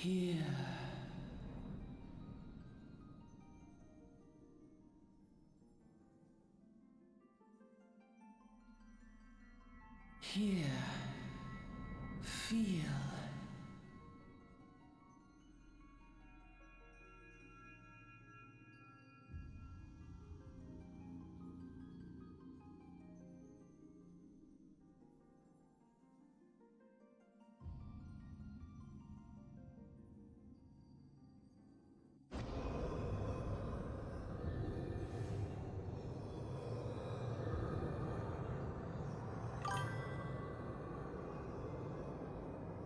Here. Here. Feel.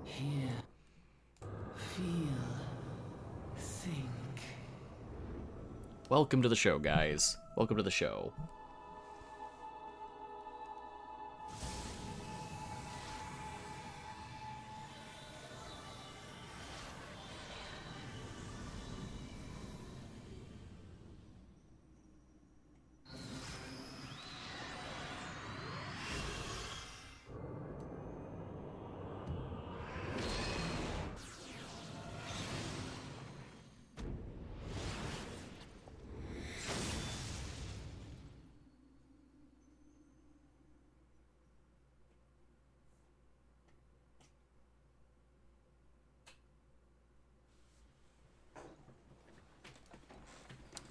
Hear, feel, think. Welcome to the show, guys. Welcome to the show.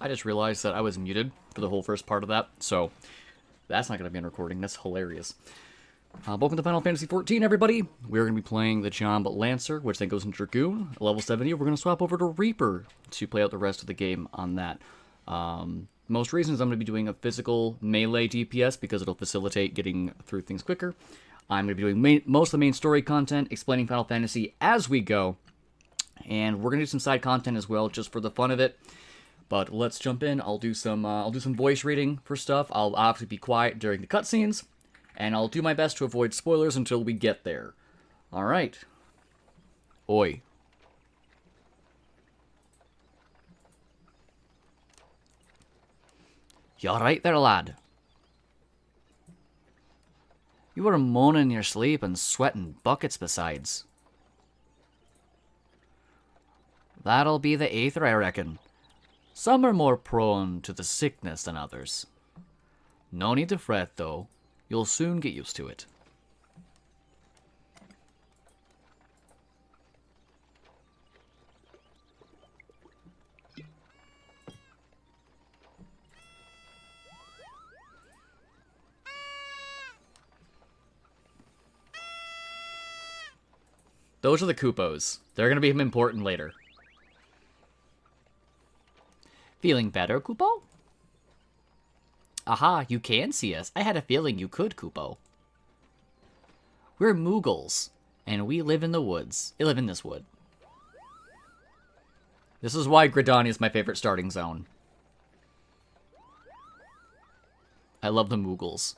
I just realized that I was muted for the whole first part of that, so that's not going to be in recording. That's hilarious. Welcome to Final Fantasy XIV, everybody. We're going to be playing the Jump Lancer, which then goes into Dragoon. At level 70, we're going to swap over to Reaper to play out the rest of the game on that. Most reasons I'm going to be doing a physical melee DPS because it'll facilitate getting through things quicker. I'm going to be doing most of the main story content, explaining Final Fantasy as we go. And we're going to do some side content as well, just for the fun of it. But let's jump in. I'll do some voice reading for stuff. I'll obviously be quiet during the cutscenes, and I'll do my best to avoid spoilers until we get there. All right. Oi. You all right there, lad? You were moaning in your sleep and sweating buckets besides. That'll be the aether, I reckon. Some are more prone to the sickness than others. No need to fret, though. You'll soon get used to it. Those are the Koopos. They're going to be important later. Feeling better, Kupo? Aha, you can see us. I had a feeling you could, Kupo. We're Moogles, and we live in the woods. I live in this wood. This is why Gridania is my favorite starting zone. I love the Moogles.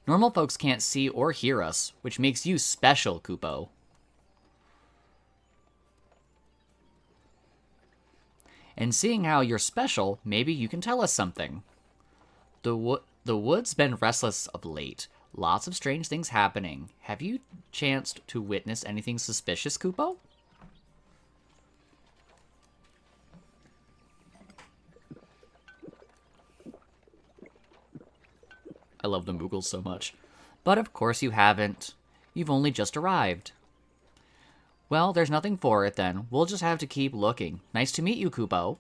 Normal folks can't see or hear us, which makes you special, Kupo. And seeing how you're special, maybe you can tell us something. The wood's been restless of late. Lots of strange things happening. Have you chanced to witness anything suspicious, Kupo? I love the Moogles so much. But of course you haven't. You've only just arrived. Well, there's nothing for it then. We'll just have to keep looking. Nice to meet you, Kupo.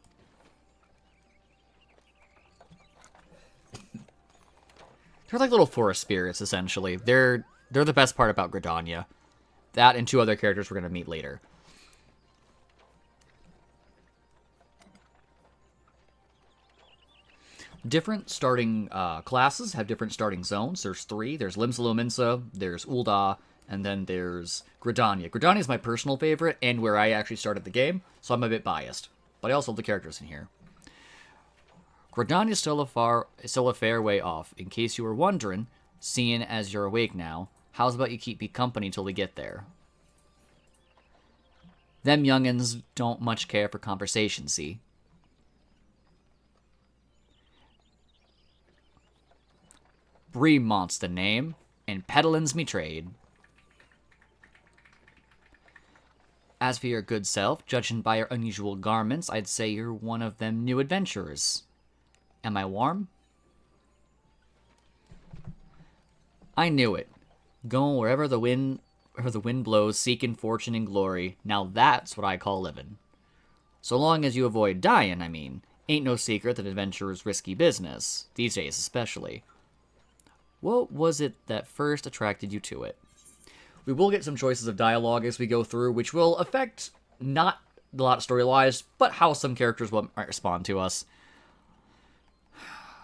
They're like little forest spirits, essentially. They're the best part about Gridania. That and two other characters we're going to meet later. Different starting classes have different starting zones. There's three. There's Limsa, there's Ul'dah, and then there's Gridania. Gridania is my personal favorite and where I actually started the game, so I'm a bit biased. But I also love the characters in here. Gridania is still a fair way off. In case you were wondering, seeing as you're awake now, how's about you keep me company till we get there? Them youngins don't much care for conversation, see? Bremont's the name, and peddlin's me trade. As for your good self, judging by your unusual garments, I'd say you're one of them new adventurers. Am I warm? I knew it. Going wherever the wind blows, seeking fortune and glory. Now that's what I call living. So long as you avoid dying, I mean. Ain't no secret that adventurer's risky business, these days especially. What was it that first attracted you to it? We will get some choices of dialogue as we go through, which will affect not a lot of story-wise, but how some characters will respond to us.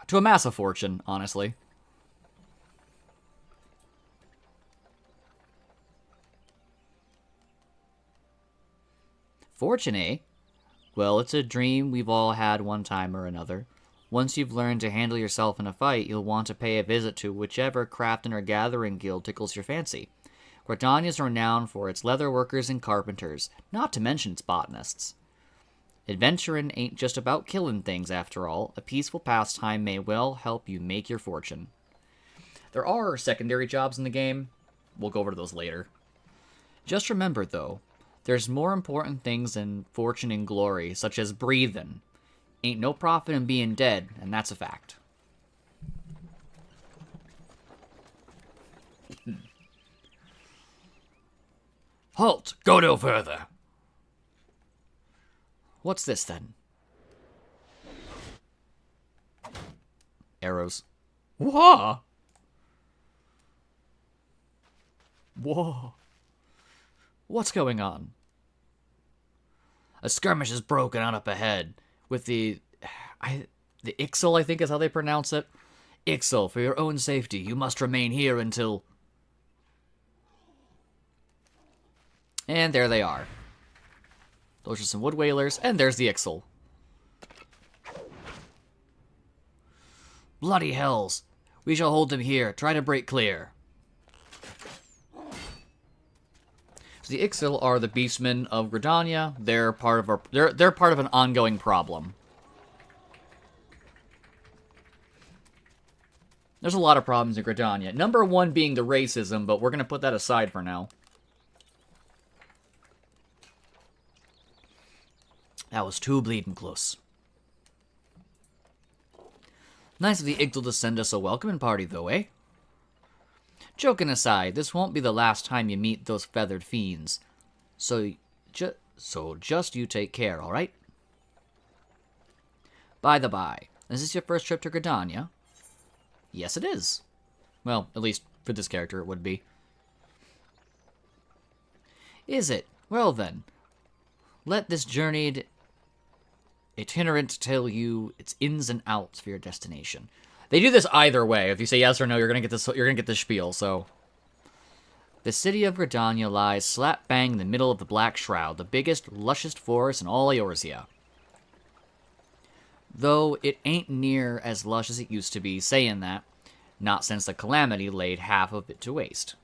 To amass a fortune, honestly. Fortune, eh? Well, it's a dream we've all had one time or another. Once you've learned to handle yourself in a fight, you'll want to pay a visit to whichever crafting or gathering guild tickles your fancy. Gridania is renowned for its leather workers and carpenters, not to mention its botanists. Adventuring ain't just about killing things, after all. A peaceful pastime may well help you make your fortune. There are secondary jobs in the game. We'll go over to those later. Just remember, though, there's more important things than fortune and glory, such as breathing. Ain't no profit in being dead, and that's a fact. Halt! Go no further! What's this, then? Arrows. Whoa! Whoa. What's going on? A skirmish is broken out up ahead with the Ixal, I think is how they pronounce it. Ixal, for your own safety, you must remain here until... And there they are. Those are some wood whalers, and there's the Ixal. Bloody hells. We shall hold them here. Try to break clear. So the Ixal are the beastmen of Gridania. They're part of they're part of an ongoing problem. There's a lot of problems in Gridania. Number one being the racism, but we're going to put that aside for now. That was too bleeding close. Nice of the Ixal to send us a welcoming party, though, eh? Joking aside, this won't be the last time you meet those feathered fiends. So just you take care, all right? By the by, is this your first trip to Gridania? Yes, it is. Well, at least for this character it would be. Is it? Well then, let this journeyed itinerant tell you its ins and outs for your destination. They do this either way. If you say yes or no, you're gonna get this. You're gonna get this spiel. So, the city of Gridania lies slap bang in the middle of the Black Shroud, the biggest, lushest forest in all Eorzea. Though it ain't near as lush as it used to be, saying that, not since the calamity laid half of it to waste.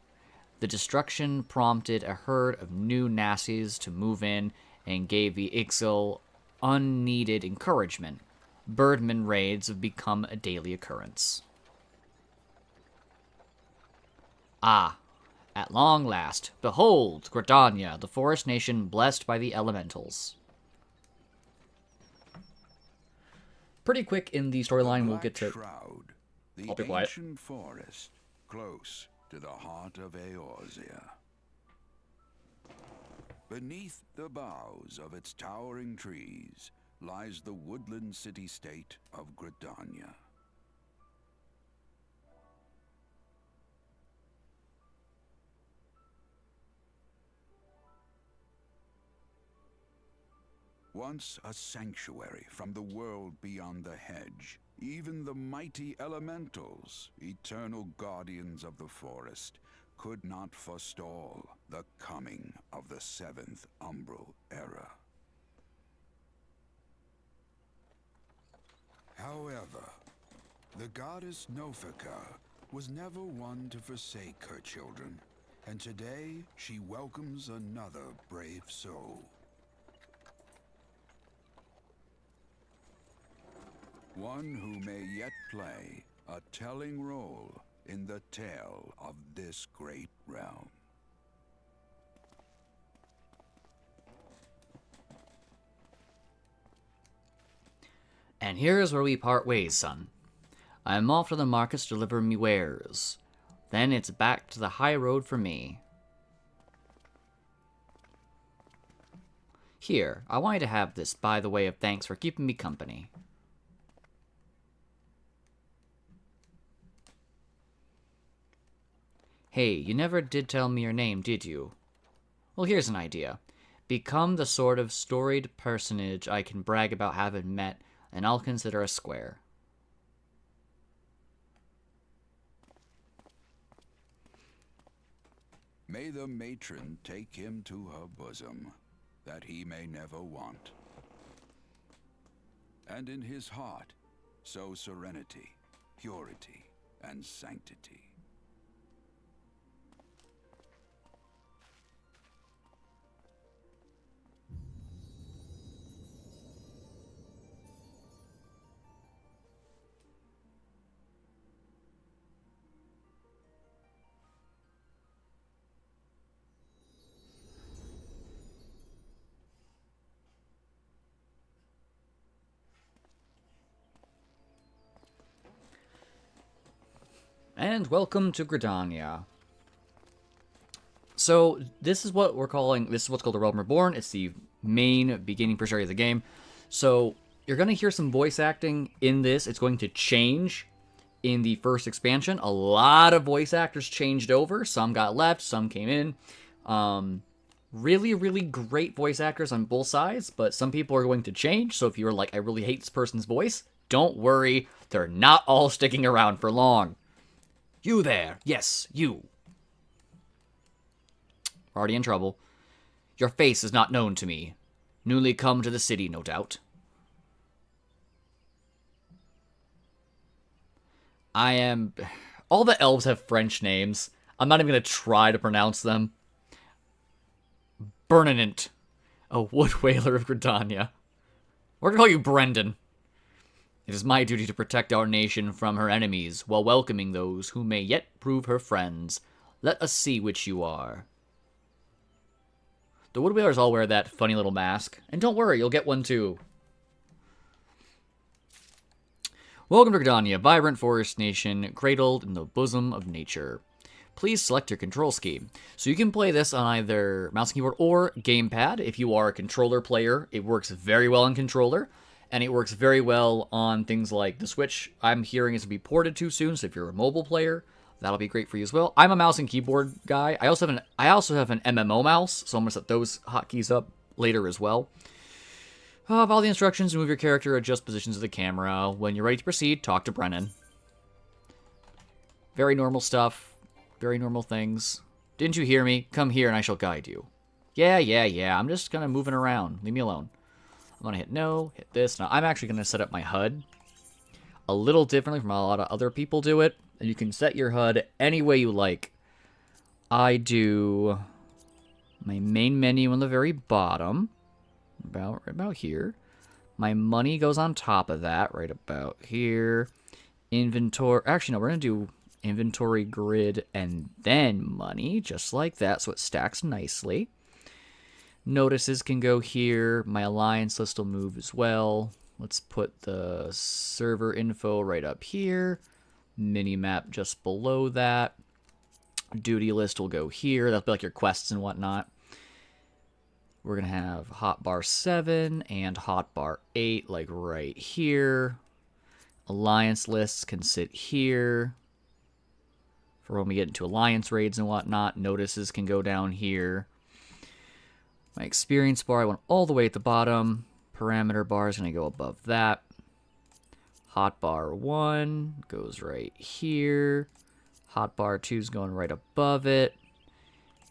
The destruction prompted a herd of new Nazis to move in and gave the Ixal unneeded encouragement. Birdman raids have become a daily occurrence. Ah, at long last, behold, Gridania, the forest nation blessed by the elementals. Pretty quick in the storyline, we'll get to... Shroud, the I'll be quiet. ancient forest, close to the heart of Eorzea. Beneath the boughs of its towering trees lies the woodland city-state of Gridania. Once a sanctuary from the world beyond the hedge, even the mighty elementals, eternal guardians of the forest, could not forestall the coming of the seventh umbral era. However, the goddess Nofika was never one to forsake her children, and today she welcomes another brave soul. One who may yet play a telling role in the tale of this great realm. And here's where we part ways, son. I'm off to the markets to deliver me wares. Then it's back to the high road for me. Here, I want you to have this by the way of thanks for keeping me company. Hey, you never did tell me your name, did you? Well, here's an idea. Become the sort of storied personage I can brag about having met, and I'll consider us square. May the matron take him to her bosom, that he may never want. And in his heart, sow serenity, purity, and sanctity. And welcome to Gridania. So, this is what we're calling, this is what's called the Realm Reborn. It's the main beginning first area of the game. So, you're going to hear some voice acting in this. It's going to change in the first expansion. A lot of voice actors changed over. Some got left, some came in. Really, really great voice actors on both sides, but some people are going to change. So if you're like, I really hate this person's voice, don't worry. They're not all sticking around for long. You there. Yes, you. Already in trouble. Your face is not known to me. Newly come to the city, no doubt. I am... All the elves have French names. I'm not even going to try to pronounce them. Bernanant, a wood whaler of Gridania. We're going to call you Brendan. It is my duty to protect our nation from her enemies, while welcoming those who may yet prove her friends. Let us see which you are. The wood whalers all wear that funny little mask. And don't worry, you'll get one too. Welcome to Gridania, vibrant forest nation, cradled in the bosom of nature. Please select your control scheme. So you can play this on either mouse and keyboard or gamepad. If you are a controller player, it works very well on controller. And it works very well on things like the Switch. I'm hearing it's going to be ported to soon, so if you're a mobile player, that'll be great for you as well. I'm a mouse and keyboard guy. I also have an MMO mouse, so I'm going to set those hotkeys up later as well. Follow the instructions, move your character, adjust positions of the camera. When you're ready to proceed, talk to Brennan. Very normal stuff. Very normal things. Didn't you hear me? Come here and I shall guide you. Yeah. I'm just kind of moving around. Leave me alone. I'm going to hit no, hit this. Now, I'm actually going to set up my HUD a little differently from a lot of other people do it. And you can set your HUD any way you like. I do my main menu on the very bottom, right about here. My money goes on top of that, right about here. Inventory, actually, no, we're going to do inventory, grid, and then money, just like that, so it stacks nicely. Notices can go here. My alliance list will move as well. Let's put the server info right up here. Minimap just below that. Duty list will go here. That'll be like your quests and whatnot. We're going to have hotbar 7 and hotbar 8 like right here. Alliance lists can sit here for when we get into alliance raids and whatnot. Notices can go down here. My experience bar, I want all the way at the bottom. Parameter bar is going to go above that. Hotbar 1 goes right here. Hotbar 2 is going right above it.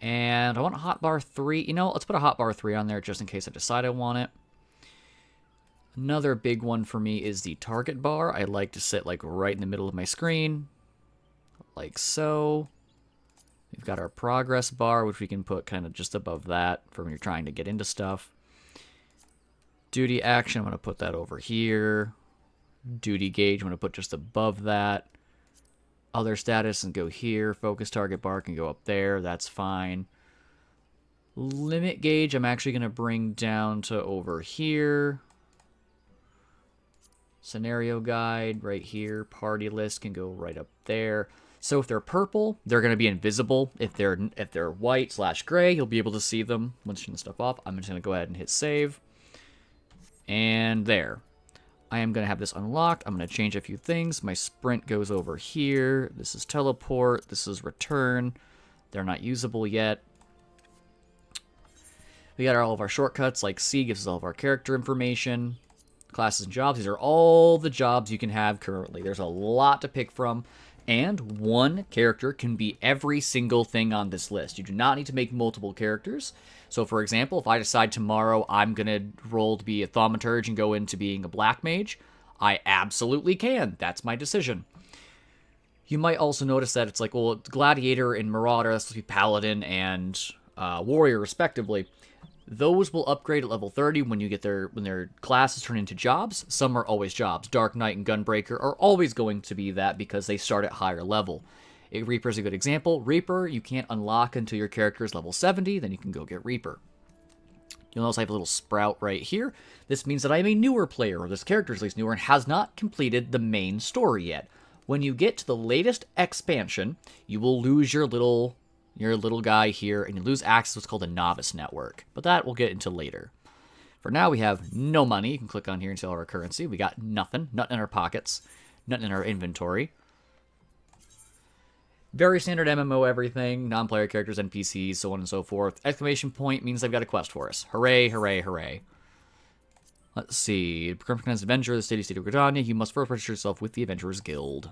And I want hotbar 3. You know, let's put a hotbar 3 on there just in case I decide I want it. Another big one for me is the target bar. I like to sit like right in the middle of my screen. Like so. We've got our progress bar, which we can put kind of just above that for when you're trying to get into stuff. Duty action, I'm going to put that over here. Duty gauge, I'm going to put just above that. Other status and go here. Focus target bar can go up there. That's fine. Limit gauge, I'm actually going to bring down to over here. Scenario guide right here. Party list can go right up there. So if they're purple, they're going to be invisible. If they're white / gray, you'll be able to see them once you turn the stuff off. I'm just going to go ahead and hit save. And there. I am going to have this unlocked. I'm going to change a few things. My sprint goes over here. This is teleport. This is return. They're not usable yet. We got all of our shortcuts, like C gives us all of our character information. Classes and jobs. These are all the jobs you can have currently. There's a lot to pick from. And one character can be every single thing on this list. You do not need to make multiple characters. So, for example, if I decide tomorrow I'm going to roll to be a thaumaturge and go into being a black mage, I absolutely can. That's my decision. You might also notice that it's like, well, Gladiator and Marauder, that's supposed to be Paladin and Warrior, respectively. Those will upgrade at level 30 when their classes turn into jobs. Some are always jobs. Dark Knight and Gunbreaker are always going to be that because they start at higher level. Reaper is a good example. Reaper, you can't unlock until your character is level 70, then you can go get Reaper. You'll notice I have a little sprout right here. This means that I'm a newer player, or this character is at least newer, and has not completed the main story yet. When you get to the latest expansion, you will lose your little guy here, and you lose access to what's called a novice network. But that we'll get into later. For now, we have no money. You can click on here and see all our currency. We got nothing. Nothing in our pockets. Nothing in our inventory. Very standard MMO everything. Non-player characters, NPCs, so on and so forth. Exclamation point means they've got a quest for us. Hooray, hooray, hooray. Let's see. Become an adventurer, the state of Gridania. You must first register yourself with the Adventurers Guild.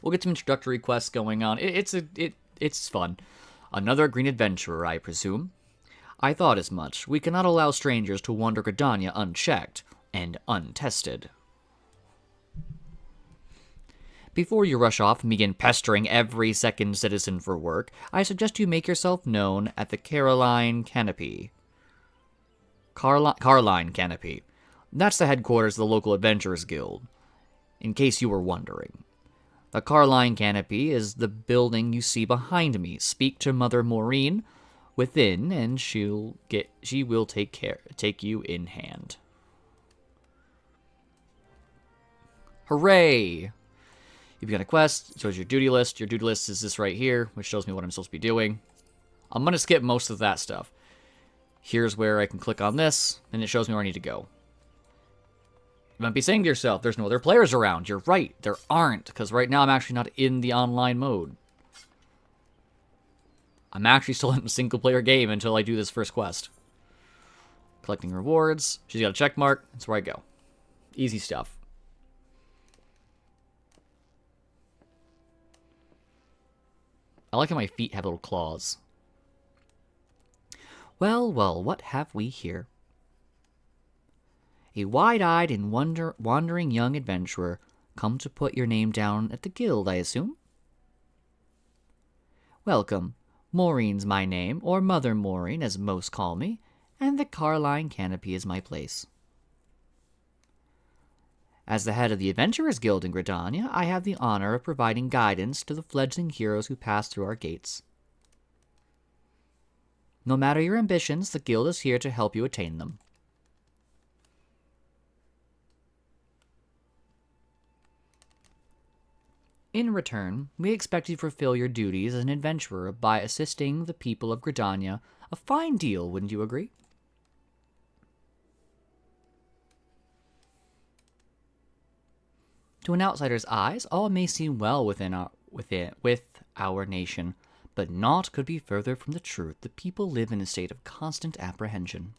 We'll get some introductory quests going on. It's fun. Another green adventurer, I presume. I thought as much. We cannot allow strangers to wander Gridania unchecked and untested. Before you rush off and begin pestering every second citizen for work, I suggest you make yourself known at the Carline Canopy. Carline Canopy. That's the headquarters of the local Adventurers Guild, in case you were wondering. The Carline Canopy is the building you see behind me. Speak to Mother Maureen within, and she will take you in hand. Hooray! You've got a quest, shows your duty list. Your duty list is this right here, which shows me what I'm supposed to be doing. I'm going to skip most of that stuff. Here's where I can click on this, and it shows me where I need to go. You might be saying to yourself, there's no other players around. You're right, there aren't, because right now I'm actually not in the online mode. I'm actually still in a single-player game until I do this first quest. Collecting rewards. She's got a check mark. That's where I go. Easy stuff. I like how my feet have little claws. Well, what have we here? A wide-eyed and wandering young adventurer, come to put your name down at the guild, I assume? Welcome. Maureen's my name, or Mother Maureen, as most call me, and the Carline Canopy is my place. As the head of the Adventurers Guild in Gridania, I have the honor of providing guidance to the fledgling heroes who pass through our gates. No matter your ambitions, the guild is here to help you attain them. In return, we expect you to fulfill your duties as an adventurer by assisting the people of Gridania. A fine deal, wouldn't you agree? To an outsider's eyes, all may seem well with our nation, but naught could be further from the truth. The people live in a state of constant apprehension.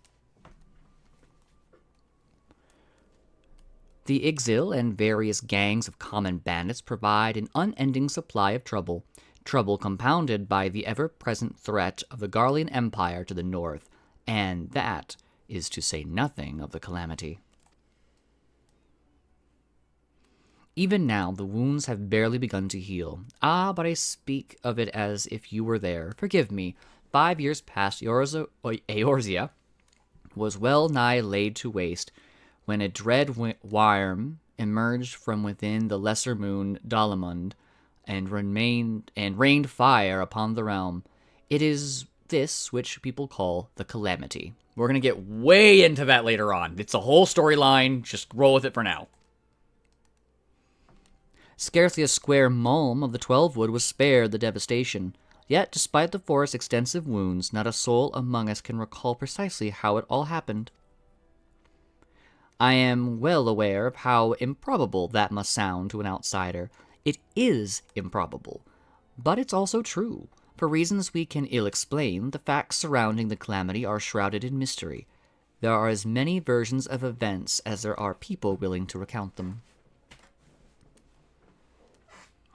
The Ixil and various gangs of common bandits provide an unending supply of trouble compounded by the ever-present threat of the Garlean Empire to the north, and that is to say nothing of the calamity. Even now, the wounds have barely begun to heal. Ah, but I speak of it as if you were there. Forgive me. 5 years past, Eorzea was well nigh laid to waste, when a dread worm emerged from within the lesser moon Dalamund and rained fire upon the realm. It is this which people call the calamity. We're going to get way into that later on. It's a whole storyline. Just roll with it for now. Scarcely a square mulm of the 12 wood was spared the devastation. Yet, despite the forest's extensive wounds, not a soul among us can recall precisely how it all happened. I am well aware of how improbable that must sound to an outsider. It is improbable, but it's also true. For reasons we can ill explain, the facts surrounding the calamity are shrouded in mystery. There are as many versions of events as there are people willing to recount them.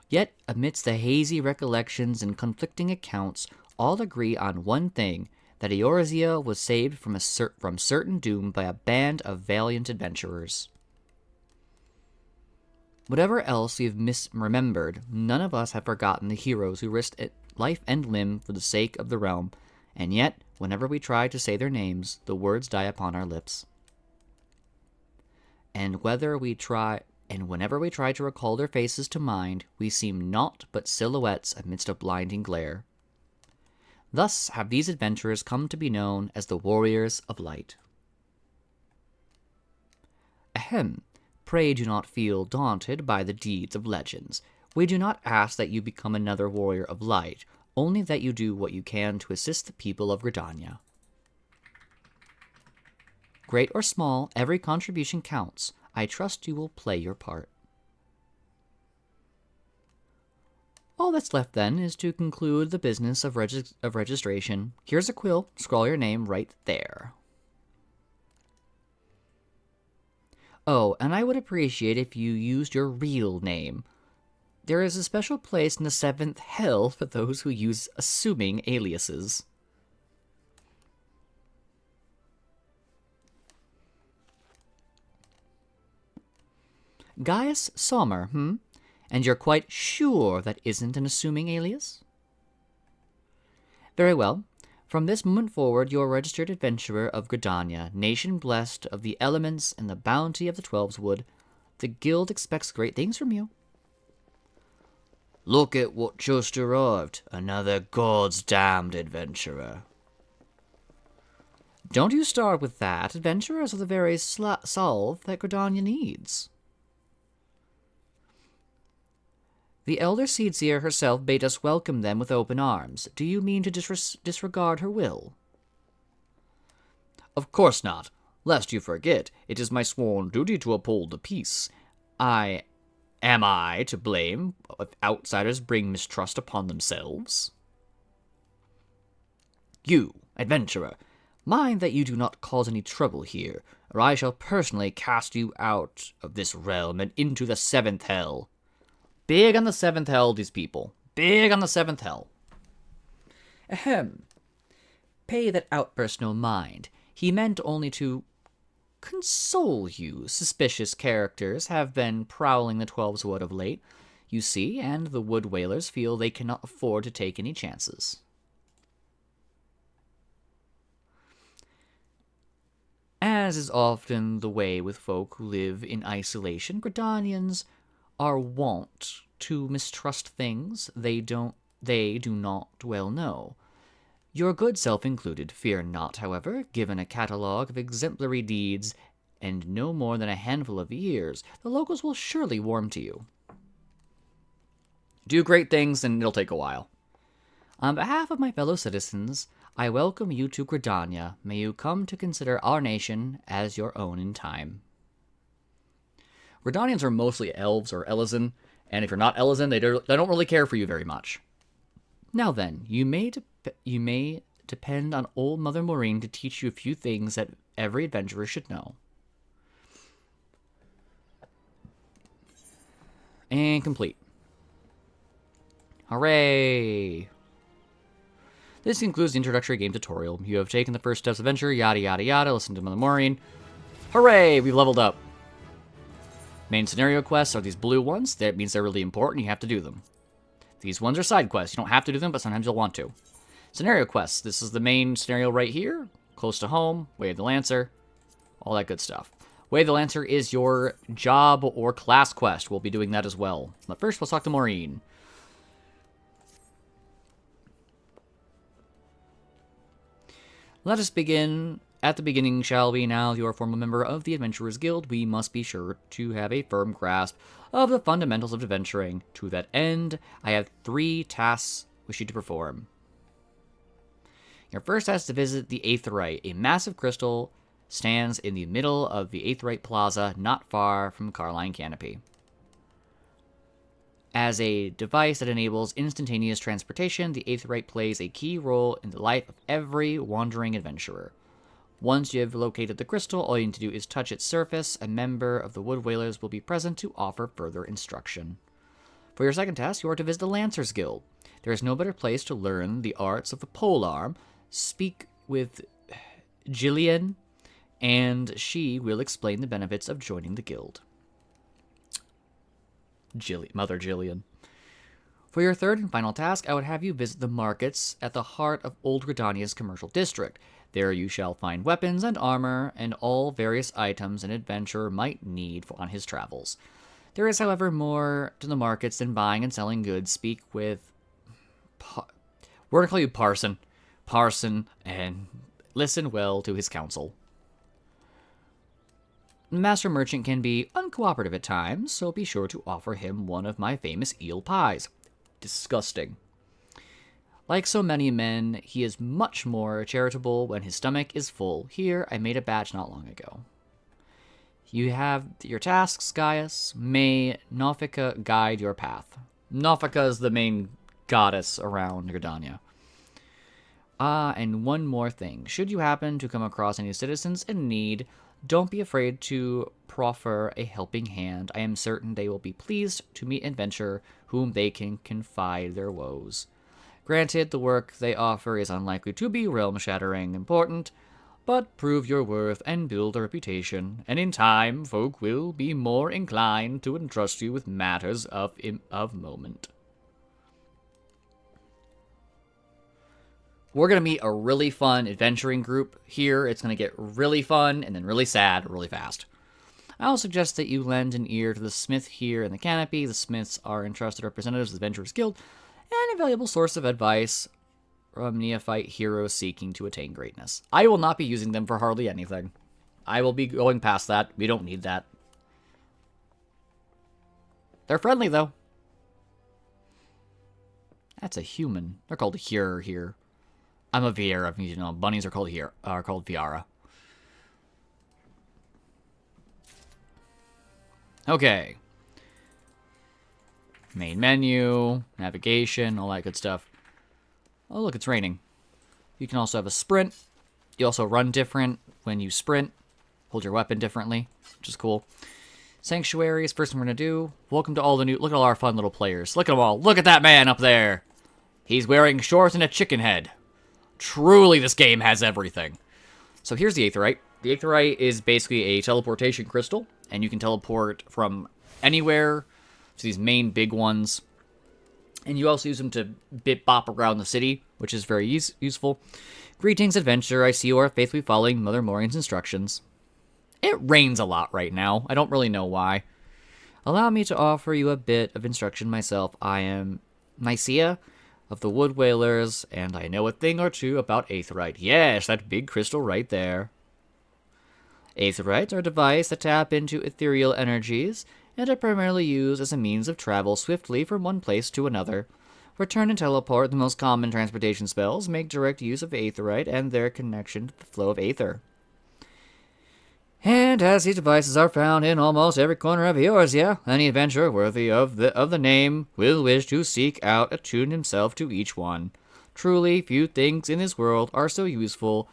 Yet, amidst the hazy recollections and conflicting accounts, all agree on one thing, that Eorzea was saved from certain doom by a band of valiant adventurers. Whatever else we've misremembered, none of us have forgotten the heroes who risked life and limb for the sake of the realm, and yet, whenever we try to say their names, the words die upon our lips. And whenever we try to recall their faces to mind, we seem naught but silhouettes amidst a blinding glare. Thus have these adventurers come to be known as the Warriors of Light. Ahem. Pray do not feel daunted by the deeds of legends. We do not ask that you become another Warrior of Light, only that you do what you can to assist the people of Gridania. Great or small, every contribution counts. I trust you will play your part. All that's left, then, is to conclude the business of registration. Here's a quill. Scrawl your name right there. Oh, and I would appreciate if you used your real name. There is a special place in the 7th Hell for those who use assuming aliases. Gaius Sommer, And you're quite sure that isn't an assuming alias? Very well. From this moment forward, you're a registered adventurer of Gridania, nation blessed of the elements and the bounty of the Twelves Wood. The guild expects great things from you. Look at what just arrived. Another God's damned adventurer. Don't you start with that. Adventurers are the very salve that Gridania needs. The elder Seedseer herself bade us welcome them with open arms. Do you mean to disregard her will? Of course not. Lest you forget, it is my sworn duty to uphold the peace. Am I to blame if outsiders bring mistrust upon themselves? You, adventurer, mind that you do not cause any trouble here, or I shall personally cast you out of this realm and into the 7th Hell. Big on the 7th Hell, these people. Big on the 7th Hell. Ahem. Pay that outburst no mind. He meant only to console you. Suspicious characters have been prowling the 12's Wood of late, you see, and the Wood Whalers feel they cannot afford to take any chances. As is often the way with folk who live in isolation, Gridanians are wont to mistrust things they do not well know. Your good self included. Fear not, however, given a catalogue of exemplary deeds and no more than a handful of years, the locals will surely warm to you. Do great things, and it'll take a while. On behalf of my fellow citizens, I welcome you to Gridania. May you come to consider our nation as your own in time. Gridanians are mostly elves or Elezen, and if you're not Elezen, they don't really care for you very much. Now then, you may depend on old Mother Maureen to teach you a few things that every adventurer should know. And complete. Hooray! This concludes the introductory game tutorial. You have taken the first steps of adventure, yada yada yada, listen to Mother Maureen. Hooray! We've leveled up. Main scenario quests are these blue ones. That means they're really important. You have to do them. These ones are side quests. You don't have to do them, but sometimes you'll want to. Scenario quests. This is the main scenario right here. Close to home. Way of the Lancer. All that good stuff. Way of the Lancer is your job or class quest. We'll be doing that as well. But first, let's talk to Maureen. Let us begin At the beginning, shall we? Now you are a formal member of the Adventurers Guild. We must be sure to have a firm grasp of the fundamentals of adventuring. To that end, I have 3 tasks wish you to perform. Your first task is to visit the Aetheryte. A massive crystal stands in the middle of the Aetheryte Plaza, not far from Carline Canopy. As a device that enables instantaneous transportation, the Aetheryte plays a key role in the life of every wandering adventurer. Once you have located the crystal, all you need to do is touch its surface. A member of the Wood Whalers will be present to offer further instruction. For your second task, you are to visit the Lancers Guild. There is no better place to learn the arts of the polearm. Speak with Jillian, and she will explain the benefits of joining the guild. Mother Jillian. For your third and final task, I would have you visit the markets at the heart of Old Gridania's commercial district. There you shall find weapons and armor, and all various items an adventurer might need on his travels. There is, however, more to the markets than buying and selling goods. Speak with... We're going to call you Parson. Parson, and listen well to his counsel. Master Merchant can be uncooperative at times, so be sure to offer him one of my famous eel pies. Disgusting. Like so many men, he is much more charitable when his stomach is full. Here, I made a batch not long ago. You have your tasks, Gaius. May Naufika guide your path. Naufika is the main goddess around Gridania. And one more thing. Should you happen to come across any citizens in need, don't be afraid to proffer a helping hand. I am certain they will be pleased to meet an adventurer whom they can confide their woes. Granted, the work they offer is unlikely to be realm-shattering important, but prove your worth and build a reputation, and in time, folk will be more inclined to entrust you with matters of moment. We're going to meet a really fun adventuring group here. It's going to get really fun and then really sad really fast. I'll suggest that you lend an ear to the smith here in the canopy. The smiths are entrusted representatives of the Adventurers Guild and a valuable source of advice from neophyte heroes seeking to attain greatness. I will not be using them for hardly anything. I will be going past that. We don't need that. They're friendly, though. That's a human. They're called Hur here. I'm a Viera. You know, bunnies are called Viara. Okay. Main menu, navigation, all that good stuff. Oh, look, it's raining. You can also have a sprint. You also run different when you sprint. Hold your weapon differently, which is cool. Sanctuaries, first thing we're going to do. Welcome to all the new... Look at all our fun little players. Look at them all. Look at that man up there. He's wearing shorts and a chicken head. Truly, this game has everything. So here's the Aetheryte. The Aetheryte is basically a teleportation crystal, and you can teleport from anywhere to these main big ones. And you also use them to bop around the city, which is very useful. Greetings, adventurer. I see you are faithfully following Mother Maureen's instructions. It rains a lot right now. I don't really know why. Allow me to offer you a bit of instruction myself. I am Nicaea of the Wood Whalers, and I know a thing or two about Aetheryte. Yes, that big crystal right there. Aetherites are a device that tap into ethereal energies and are primarily used as a means of travel swiftly from one place to another. Return and teleport, the most common transportation spells, make direct use of Aetheryte and their connection to the flow of Aether. And as these devices are found in almost every corner of yours, any adventurer worthy of the name will wish to seek out, attune himself to each one. Truly, few things in this world are so useful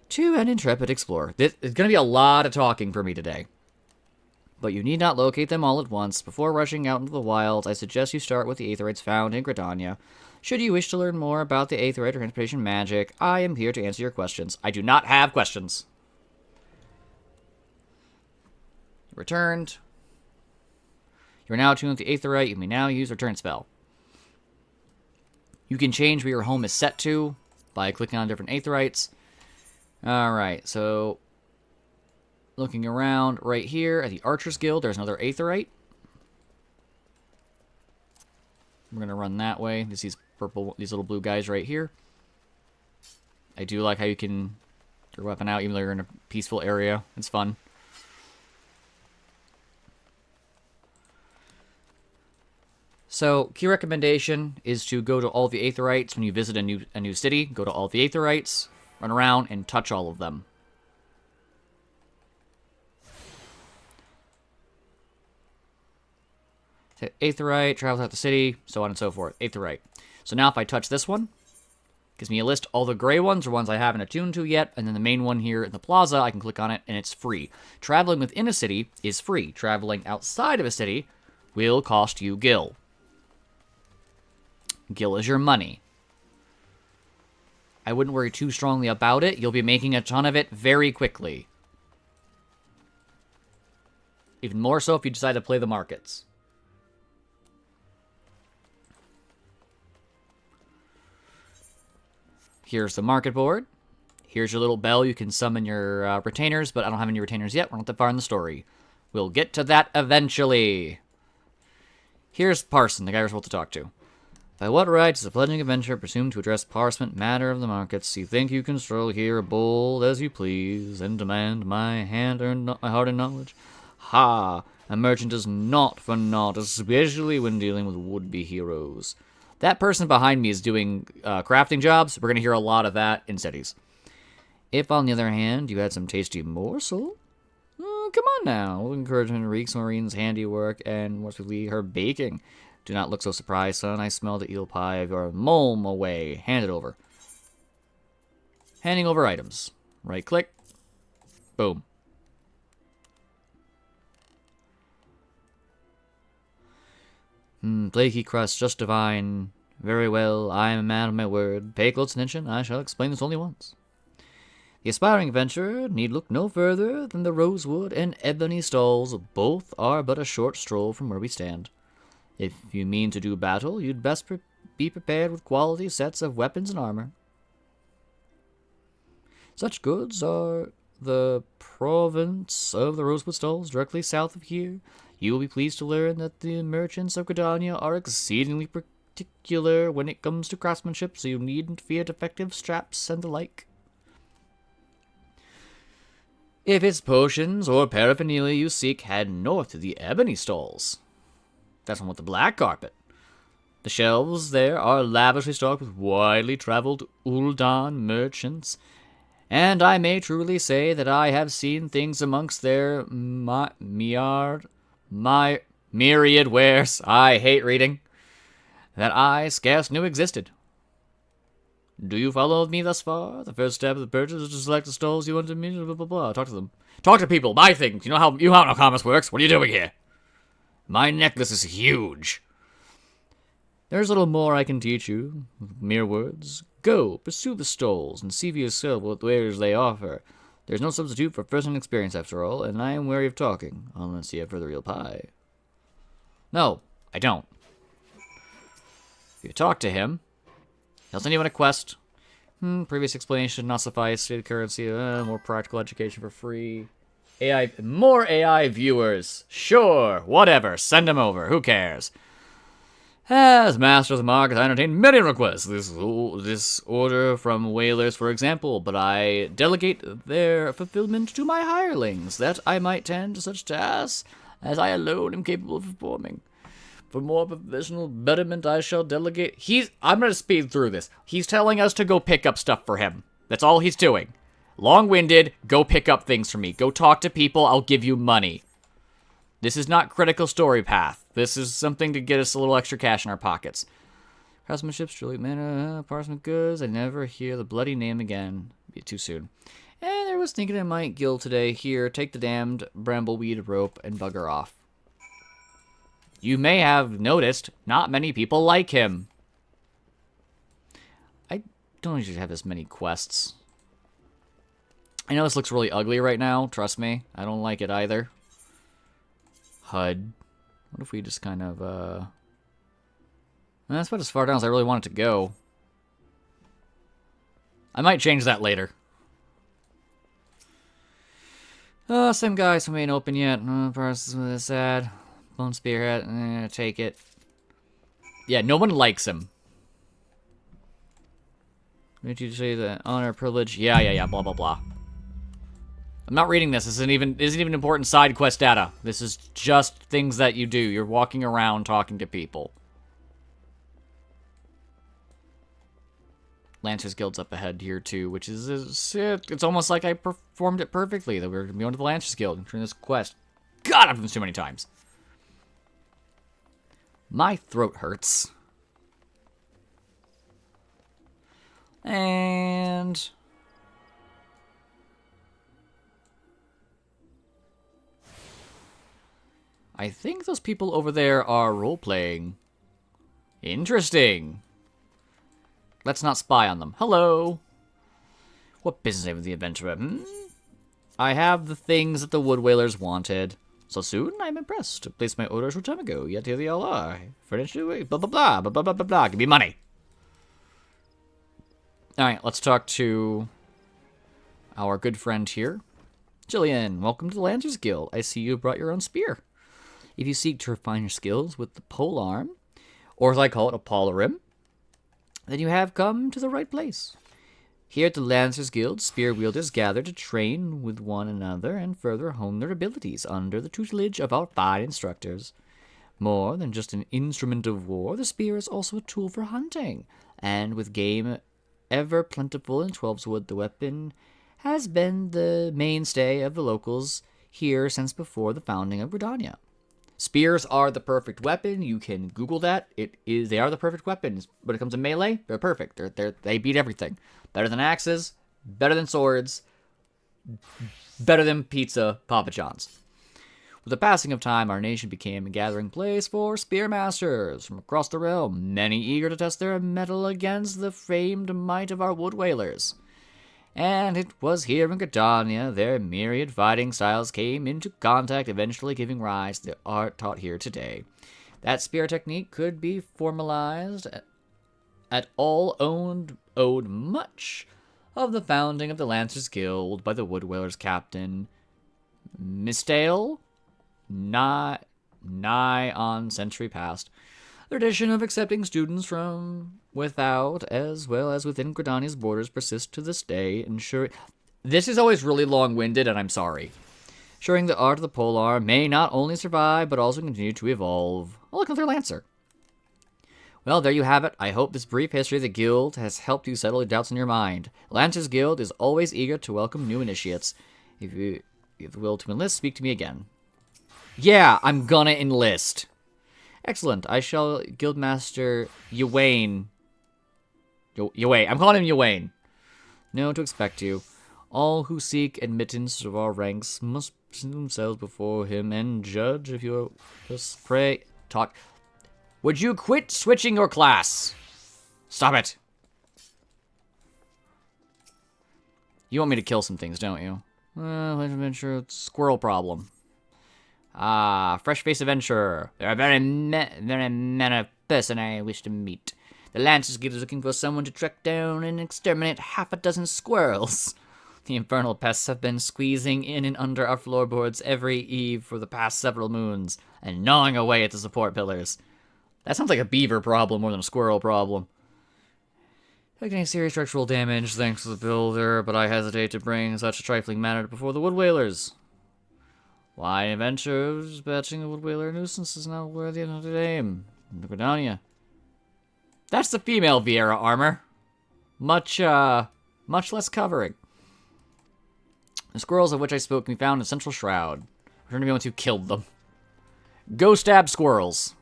to an intrepid explorer. This is going to be a lot of talking for me today. But you need not locate them all at once. Before rushing out into the wilds, I suggest you start with the Aetherites found in Gridania. Should you wish to learn more about the Aetherite or transportation magic, I am here to answer your questions. I do not have questions. Returned. You are now attuned with the Aetherite. You may now use Return Spell. You can change where your home is set to by clicking on different Aetherites. Alright, so looking around right here at the Archers Guild, there's another Aetherite. We're going to run that way. There's these little blue guys right here. I do like how you can your weapon out, even though you're in a peaceful area. It's fun. So, key recommendation is to go to all the Aetherites when you visit a new city. Go to all the Aetherites, run around, and touch all of them. Aetherite, travel out the city, so on and so forth. Aetherite. So now if I touch this one, gives me a list. All the gray ones are ones I haven't attuned to yet, and then the main one here in the plaza, I can click on it, and it's free. Traveling within a city is free. Traveling outside of a city will cost you gil. Gil is your money. I wouldn't worry too strongly about it. You'll be making a ton of it very quickly. Even more so if you decide to play the markets. Here's the market board. Here's your little bell. You can summon your retainers, but I don't have any retainers yet. We're not that far in the story. We'll get to that eventually. Here's Parson, the guy we're supposed to talk to. By what right is a pledging adventurer presumed to address parchment matter of the markets? You think you can stroll here bold as you please and demand my hard-earned knowledge? Ha! A merchant is not for naught, especially when dealing with would-be heroes. That person behind me is doing crafting jobs. We're going to hear a lot of that in cities. If, on the other hand, you had some tasty morsel, come on now. We'll encourage him to reek Maureen's handiwork and what we her baking. Do not look so surprised, son. I smell the eel pie of your mulm away. Hand it over. Handing over items. Right-click. Boom. Flaky crust, just divine. Very well, I am a man of my word. Pay close attention, I shall explain this only once. The aspiring adventurer need look no further than the rosewood and ebony stalls. Both are but a short stroll from where we stand. If you mean to do battle, you'd best be prepared with quality sets of weapons and armor. Such goods are the province of the rosewood stalls directly south of here. You will be pleased to learn that the merchants of Gridania are exceedingly particular when it comes to craftsmanship, so you needn't fear defective straps and the like. If it's potions or paraphernalia you seek, head north to the ebony stalls. That's one with the black carpet. The shelves there are lavishly stocked with widely traveled Ul'dan merchants, and I may truly say that I have seen things amongst their myriad wares, I hate reading, that I scarce knew existed. Do you follow me thus far? The first step of the purchase is to select the stalls you want to meet, blah, blah, blah. Talk to them. Talk to people, buy things. You know how commerce works. What are you doing here? My necklace is huge. There's little more I can teach you, with mere words. Go, pursue the stalls, and see for yourself what wares they offer. There's no substitute for first-hand experience, after all, and I am wary of talking, unless you have further real pie. No, I don't. If you talk to him, he'll send you on a quest. Previous explanation should not suffice. Stated currency, more practical education for free. More AI viewers. Sure, whatever. Send them over. Who cares? As master of the market, I entertain many requests. This order from whalers, for example, but I delegate their fulfillment to my hirelings, that I might tend to such tasks as I alone am capable of performing. For more professional betterment, I shall delegate. I'm going to speed through this. He's telling us to go pick up stuff for him. That's all he's doing. Long-winded, go pick up things for me. Go talk to people, I'll give you money. This is not critical story path. This is something to get us a little extra cash in our pockets. Craftsmanship, truly manner, parchment goods. I never hear the bloody name again. Be too soon. And I was thinking I might guild today. Here, take the damned brambleweed rope and bugger off. You may have noticed, not many people like him. I don't usually have this many quests. I know this looks really ugly right now, trust me. I don't like it either. HUD. What if we just kind of, that's about as far down as I really want it to go. I might change that later. Same guy, so we ain't open yet. Prices with this ad. Bone Spearhead, take it. Yeah, no one likes him. Did you say the honor, privilege? Yeah, blah, blah, blah. I'm not reading this. This isn't even important side quest data. This is just things that you do. You're walking around talking to people. Lancer's Guild's up ahead here too, which is it's almost like I performed it perfectly. That we're going to the Lancer's Guild and doing this quest. God, I've done this too many times. My throat hurts. And I think those people over there are role-playing. Interesting. Let's not spy on them. Hello. What business have the adventurer? I have the things that the Wood Whalers wanted. So soon? I'm impressed. I placed my order a short time ago, yet here they all are. Furnished away. Blah, blah, blah, blah, blah, blah, blah, blah. Give me money. Alright, let's talk to our good friend here. Jillian, welcome to the Lancers Guild. I see you brought your own spear. If you seek to refine your skills with the pole arm, or as I call it, a polarim, then you have come to the right place. Here at the Lancers Guild, spear wielders gather to train with one another and further hone their abilities under the tutelage of our fine instructors. More than just an instrument of war, the spear is also a tool for hunting, and with game ever plentiful in Twelveswood, the weapon has been the mainstay of the locals here since before the founding of Gridania. Spears are the perfect weapon. You can Google that. They are the perfect weapons. When it comes to melee, they're perfect. They beat everything. Better than axes, better than swords, better than pizza, Papa John's. With the passing of time, our nation became a gathering place for spearmasters from across the realm, many eager to test their mettle against the famed might of our Wood Whalers. And it was here in Gridania their myriad fighting styles came into contact, eventually giving rise to the art taught here today. That spear technique could be formalized at all owed much of the founding of the Lancers Guild by the Wood Whalers captain Mistale, nigh on century past. The tradition of accepting students from without as well as within Gridania's borders persists to this day, ensuring... This is always really long-winded, and I'm sorry. Ensuring the art of the polearm may not only survive, but also continue to evolve. Oh, look, another Lancer. Well, there you have it. I hope this brief history of the Guild has helped you settle the doubts in your mind. Lancers Guild is always eager to welcome new initiates. If you have the will to enlist, speak to me again. Yeah, I'm gonna enlist. Excellent. I shall Guildmaster Ywain. Ywain. I'm calling him Ywain. Know to expect you. All who seek admittance of our ranks must present themselves before him and judge if you just pray. Talk. Would you quit switching your class? Stop it. You want me to kill some things, don't you? Adventure, squirrel problem. Fresh-faced adventurer. There are very many person I wish to meet. The Lancers Guild is looking for someone to track down and exterminate half a dozen squirrels. The infernal pests have been squeezing in and under our floorboards every eve for the past several moons, and gnawing away at the support pillars. That sounds like a beaver problem more than a squirrel problem. Taking serious structural damage thanks to the builder, but I hesitate to bring such a trifling matter before the Wood Whalers. Why adventurers batching a Wood Whaler nuisance is not worthy of the name. Gridania. That's the female Viera armor. Much less covering. The squirrels of which I spoke can be found in Central Shroud. Return to be ones who killed them. Go stab squirrels.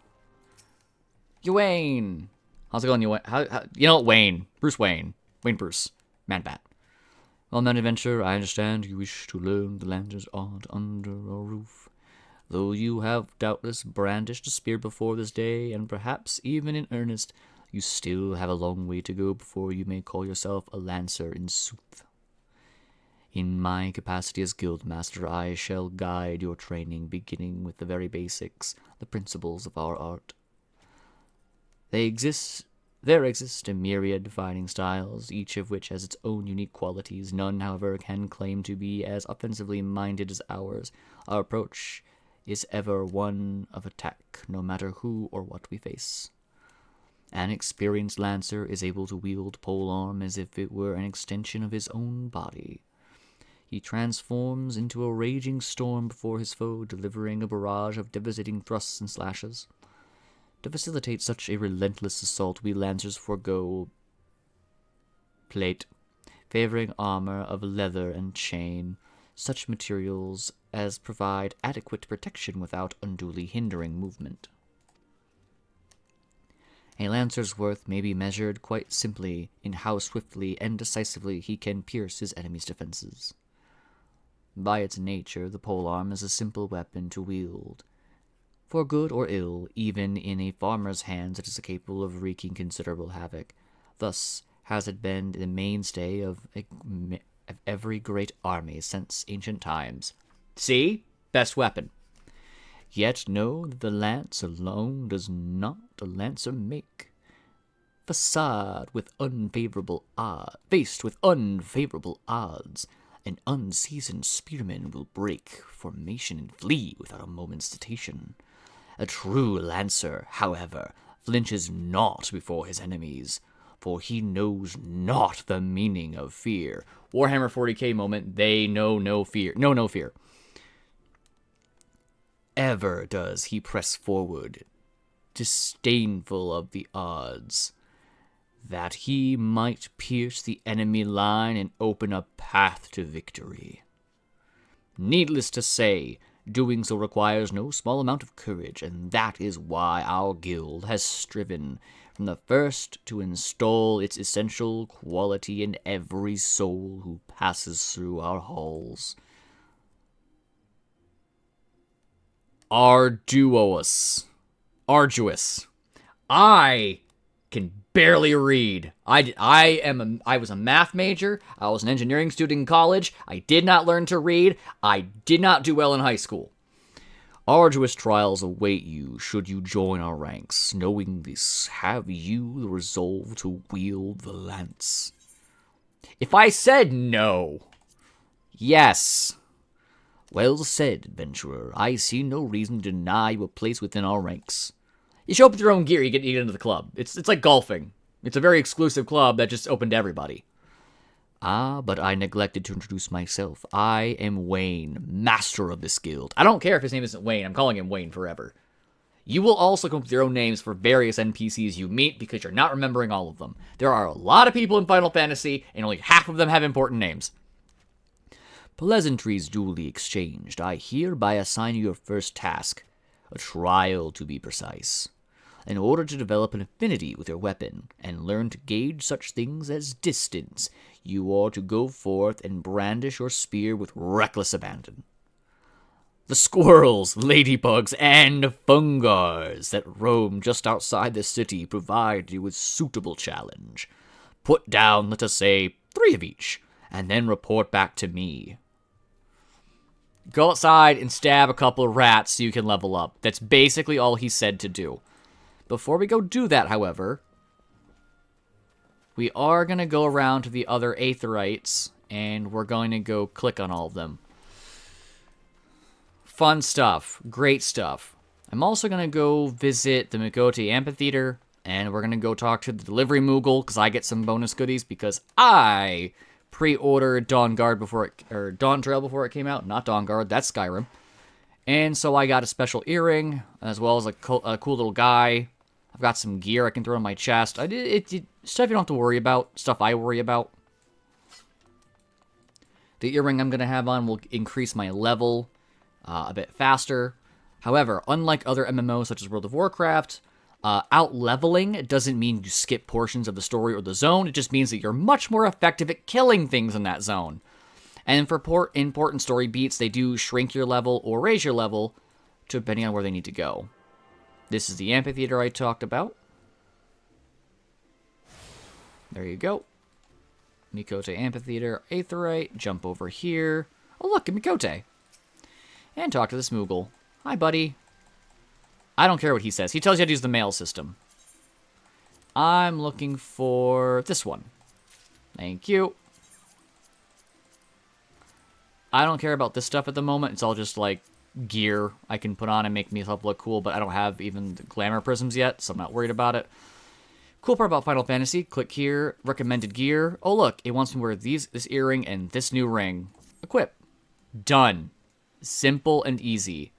Wayne. How's it going, Wayne? You know what, Wayne? Bruce Wayne. Wayne Bruce. Man-Bat. Well, man adventurer, I understand you wish to learn the Lancer's art under our roof. Though you have doubtless brandished a spear before this day, and perhaps even in earnest, you still have a long way to go before you may call yourself a Lancer in sooth. In my capacity as Guildmaster, I shall guide your training, beginning with the very basics, the principles of our art. There exist a myriad fighting styles, each of which has its own unique qualities. None, however, can claim to be as offensively minded as ours. Our approach is ever one of attack, no matter who or what we face. An experienced Lancer is able to wield polearm as if it were an extension of his own body. He transforms into a raging storm before his foe, delivering a barrage of devastating thrusts and slashes. To facilitate such a relentless assault, we Lancers forego plate, favoring armor of leather and chain, such materials as provide adequate protection without unduly hindering movement. A Lancer's worth may be measured quite simply in how swiftly and decisively he can pierce his enemy's defenses. By its nature, the polearm is a simple weapon to wield. For good or ill, even in a farmer's hands it is capable of wreaking considerable havoc. Thus has it been the mainstay of every great army since ancient times. See? Best weapon. Yet know that the lance alone does not a lancer make. Faced with unfavorable odds, an unseasoned spearman will break formation and flee without a moment's hesitation. A true lancer, however, flinches not before his enemies, for he knows not the meaning of fear. Warhammer 40k moment, they know no fear. No fear. Ever does he press forward, disdainful of the odds, that he might pierce the enemy line and open a path to victory. Needless to say, doing so requires no small amount of courage, and that is why our guild has striven from the first to install its essential quality in every soul who passes through our halls. Arduous. I can barely read. I was a math major. I was an engineering student in college. I did not learn to read. I did not do well in high school. Arduous trials await you should you join our ranks. Knowing this, have you the resolve to wield the lance? If I said no, yes. Well said, adventurer. I see no reason to deny you a place within our ranks. You show up with your own gear, you get into the club. It's like golfing. It's a very exclusive club that just opened to everybody. Ah, but I neglected to introduce myself. I am Wayne, master of this guild. I don't care if his name isn't Wayne. I'm calling him Wayne forever. You will also come up with your own names for various NPCs you meet because you're not remembering all of them. There are a lot of people in Final Fantasy, and only half of them have important names. Pleasantries duly exchanged, I hereby assign you your first task, a trial to be precise. In order to develop an affinity with your weapon, and learn to gauge such things as distance, you are to go forth and brandish your spear with reckless abandon. The squirrels, ladybugs, and fungars that roam just outside the city provide you with suitable challenge. Put down, let us say, 3 of each, and then report back to me. Go outside and stab a couple of rats so you can level up. That's basically all he said to do. Before we go do that, however, we are going to go around to the other Aetherites, and we're going to go click on all of them. Fun stuff. Great stuff. I'm also going to go visit the Mikote Amphitheater, and we're going to go talk to the Delivery Moogle, because I get some bonus goodies, because I pre-ordered Dawn Trail before it came out. Not Dawn Guard, that's Skyrim. And so I got a special earring, as well as a cool little guy. I've got some gear I can throw in my chest. Stuff you don't have to worry about. Stuff I worry about. The earring I'm going to have on will increase my level a bit faster. However, unlike other MMOs such as World of Warcraft, out-leveling doesn't mean you skip portions of the story or the zone. It just means that you're much more effective at killing things in that zone. And for important story beats, they do shrink your level or raise your level, depending on where they need to go. This is the amphitheater I talked about. There you go. Mikote Amphitheater, Aetherite, jump over here. Oh look, a Mikote. And talk to this Moogle. Hi, buddy. I don't care what he says. He tells you how to use the mail system. I'm looking for this one. Thank you. I don't care about this stuff at the moment. It's all just like gear I can put on and make myself look cool, but I don't have even the glamour prisms yet, so I'm not worried about it. Cool part about Final Fantasy, click here, recommended gear. Oh look, it wants me to wear this earring and this new ring. Equip. Done. Simple and easy.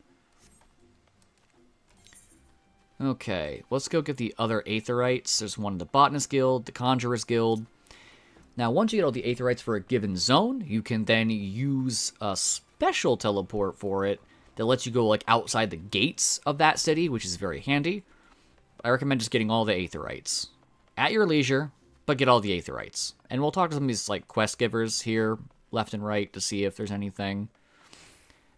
Okay, let's go get the other Aetherites. There's one in the Botanist Guild, the Conjurer's Guild. Now, once you get all the Aetherites for a given zone, you can then use a special teleport for it that lets you go, like, outside the gates of that city, which is very handy. I recommend just getting all the Aetherites. At your leisure, but get all the Aetherites. And we'll talk to some of these, like, quest givers here, left and right, to see if there's anything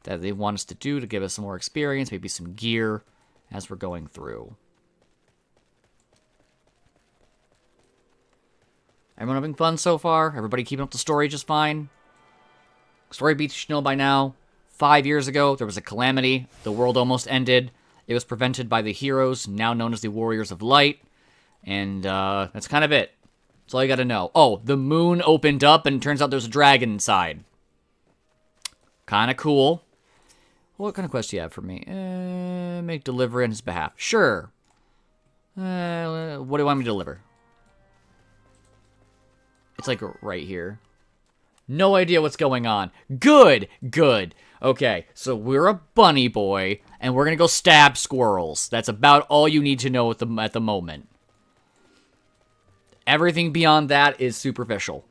that they want us to do to give us some more experience, maybe some gear, as we're going through. Everyone having fun so far? Everybody keeping up the story just fine? Story beats you should know by now. 5 years ago, there was a calamity. The world almost ended. It was prevented by the heroes, now known as the Warriors of Light. And that's kind of it. That's all you gotta know. Oh, the moon opened up and it turns out there's a dragon inside. Kind of cool. What kind of quest do you have for me? Make delivery on his behalf. Sure. What do you want me to deliver? It's like right here. No idea what's going on. Good, good. Okay, so we're a bunny boy, and we're gonna go stab squirrels. That's about all you need to know at the moment. Everything beyond that is superficial.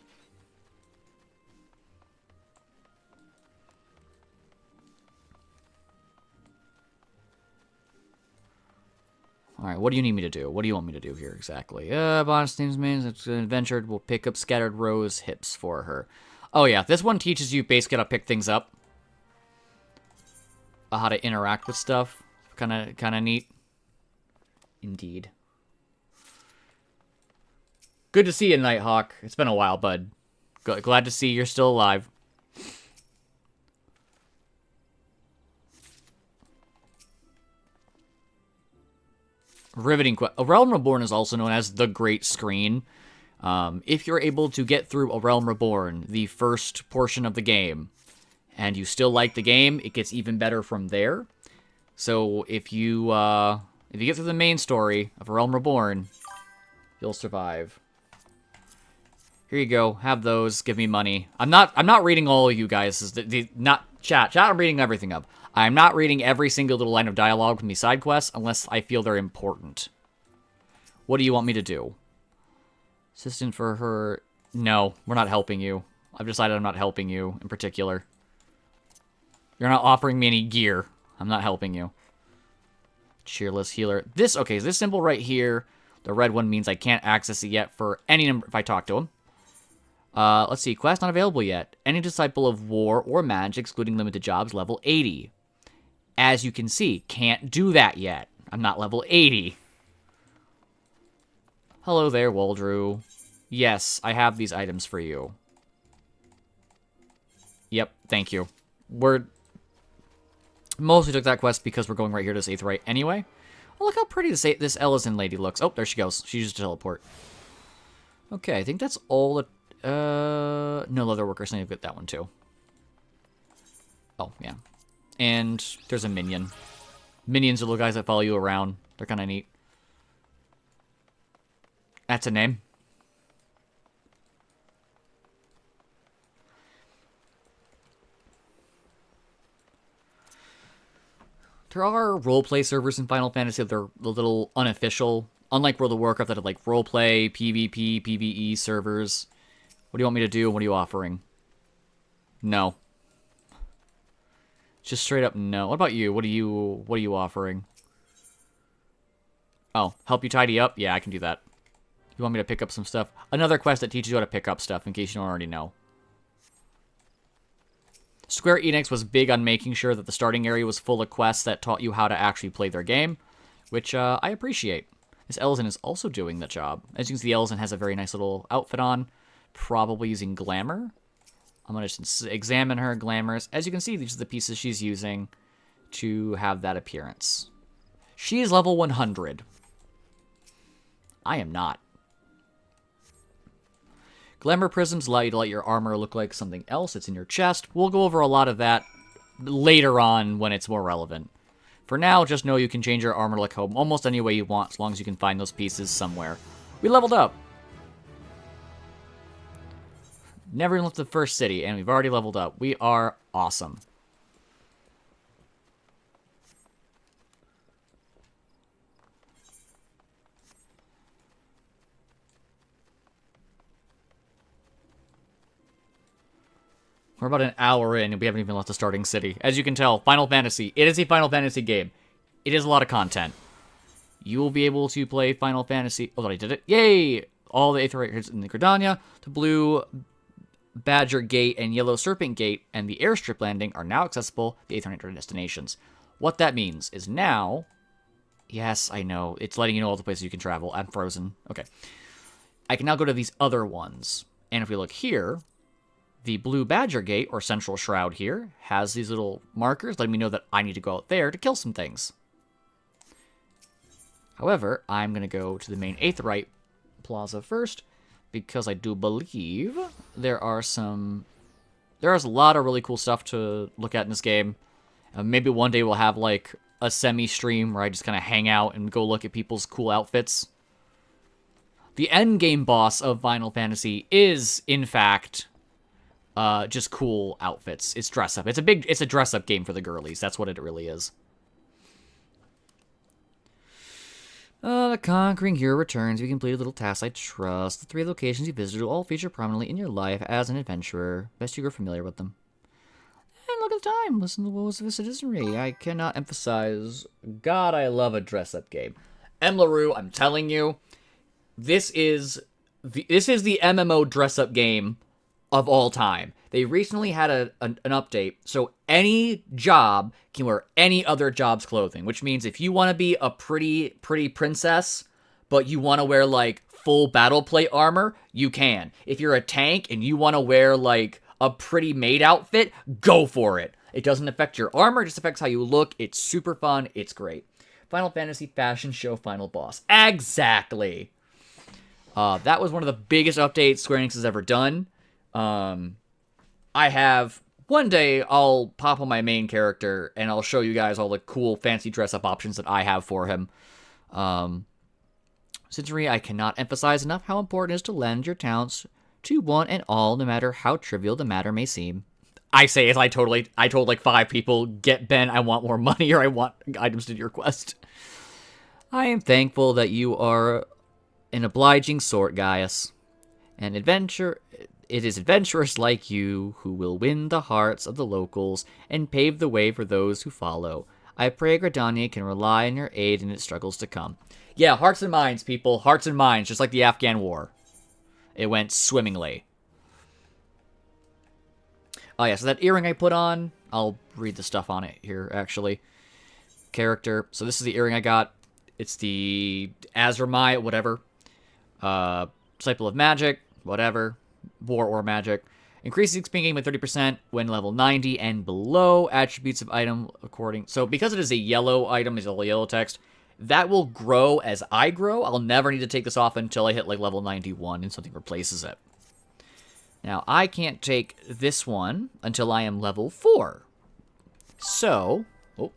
Alright, what do you need me to do? What do you want me to do here exactly? Bonus teams means it's an adventure. We'll pick up scattered rose hips for her. Oh yeah, this one teaches you basically how to pick things up. How to interact with stuff. Kinda neat. Indeed. Good to see you, Nighthawk. It's been a while, bud. Glad to see you're still alive. Riveting quest. A Realm Reborn is also known as the Great Screen. If you're able to get through A Realm Reborn, the first portion of the game, and you still like the game, it gets even better from there. So if you get through the main story of A Realm Reborn, you'll survive. Here you go. Have those. Give me money. I'm not reading all of you guys. Not chat. I'm reading everything up. I'm not reading every single little line of dialogue from these side quests unless I feel they're important. What do you want me to do? Assistant for her... No, we're not helping you. I've decided I'm not helping you in particular. You're not offering me any gear. I'm not helping you. Cheerless healer. This symbol right here, the red one, means I can't access it yet for any number if I talk to him. Let's see. Quest not available yet. Any disciple of war or magic, excluding limited jobs, level 80. As you can see, can't do that yet. I'm not level 80. Hello there, Waldrew. Yes, I have these items for you. Yep, thank you. We're mostly took that quest because we're going right here to this Aetherite anyway. Oh, look how pretty this Ellison lady looks. Oh, there she goes. She used to teleport. Okay, I think that's all the... no leather workers. I need to get that one too. Oh, yeah. And there's a minion. Minions are little guys that follow you around. They're kind of neat. That's a name. There are roleplay servers in Final Fantasy. They're a little unofficial. Unlike World of Warcraft that have like roleplay, PvP, PvE servers. What do you want me to do? What are you offering? No. Just straight up no. What about you? What are you offering? Oh, help you tidy up? Yeah, I can do that. You want me to pick up some stuff? Another quest that teaches you how to pick up stuff, in case you don't already know. Square Enix was big on making sure that the starting area was full of quests that taught you how to actually play their game, which I appreciate. This Ellison is also doing the job. As you can see, Ellison has a very nice little outfit on, probably using glamour. I'm going to just examine her glamours. As you can see, these are the pieces she's using to have that appearance. She is level 100. I am not. Glamour prisms allow you to let your armor look like something else. It's in your chest. We'll go over a lot of that later on when it's more relevant. For now, just know you can change your armor to look almost any way you want, as long as you can find those pieces somewhere. We leveled up. Never even left the first city, and we've already leveled up. We are awesome. We're about an hour in, and we haven't even left the starting city. As you can tell, Final Fantasy. It is a Final Fantasy game. It is a lot of content. You will be able to play Final Fantasy... Oh, I did it. Yay! All the Aetherite in the Gridania, the Blue Badger Gate and Yellow Serpent Gate, and the Airstrip Landing are now accessible to the Aetherite destinations. What that means is now... Yes, I know. It's letting you know all the places you can travel. I'm frozen. Okay. I can now go to these other ones. And if we look here... The Blue Badger Gate, or Central Shroud here, has these little markers letting me know that I need to go out there to kill some things. However, I'm going to go to the main Aetherite Plaza first, because I do believe there's a lot of really cool stuff to look at in this game. Maybe one day we'll have, like, a semi-stream where I just kind of hang out and go look at people's cool outfits. The endgame boss of Final Fantasy is, in fact... just cool outfits. It's dress up. It's a dress up game for the girlies. That's what it really is. The conquering hero returns. You completed little tasks I trust. The 3 locations you visited will all feature prominently in your life as an adventurer. Best you grow familiar with them. And look at the time. Listen to the woes of a citizenry. I cannot emphasize. God, I love a dress up game. M. LaRue, I'm telling you, this is the MMO dress up game of all time. They recently had an update, so any job can wear any other job's clothing, which means if you want to be a pretty princess, but you want to wear, like, full battle plate armor, you can. If you're a tank and you want to wear, like, a pretty maid outfit, go for it. It doesn't affect your armor, it just affects how you look. It's super fun, it's great. Final Fantasy Fashion Show Final Boss. Exactly! That was one of the biggest updates Square Enix has ever done. One day I'll pop on my main character and I'll show you guys all the cool fancy dress-up options that I have for him. Citizenry, I cannot emphasize enough how important it is to lend your talents to one and all, no matter how trivial the matter may seem. I say as I told like 5 people, get Ben, I want more money, or I want items to your quest. I am thankful that you are an obliging sort, Gaius. It is adventurers like you who will win the hearts of the locals and pave the way for those who follow. I pray Gridania can rely on your aid in its struggles to come. Yeah, hearts and minds, people. Hearts and minds, just like the Afghan war. It went swimmingly. Oh yeah, so that earring I put on, I'll read the stuff on it here, actually. Character. So this is the earring I got. It's the Azramai, whatever. Disciple of Magic, whatever. War or Magic. Increases XP gain by 30% when level 90 and below. Attributes of item according... So because it is a yellow item, is all yellow text, that will grow as I grow. I'll never need to take this off until I hit like level 91 and something replaces it. Now, I can't take this one until I am level 4. So... Oh.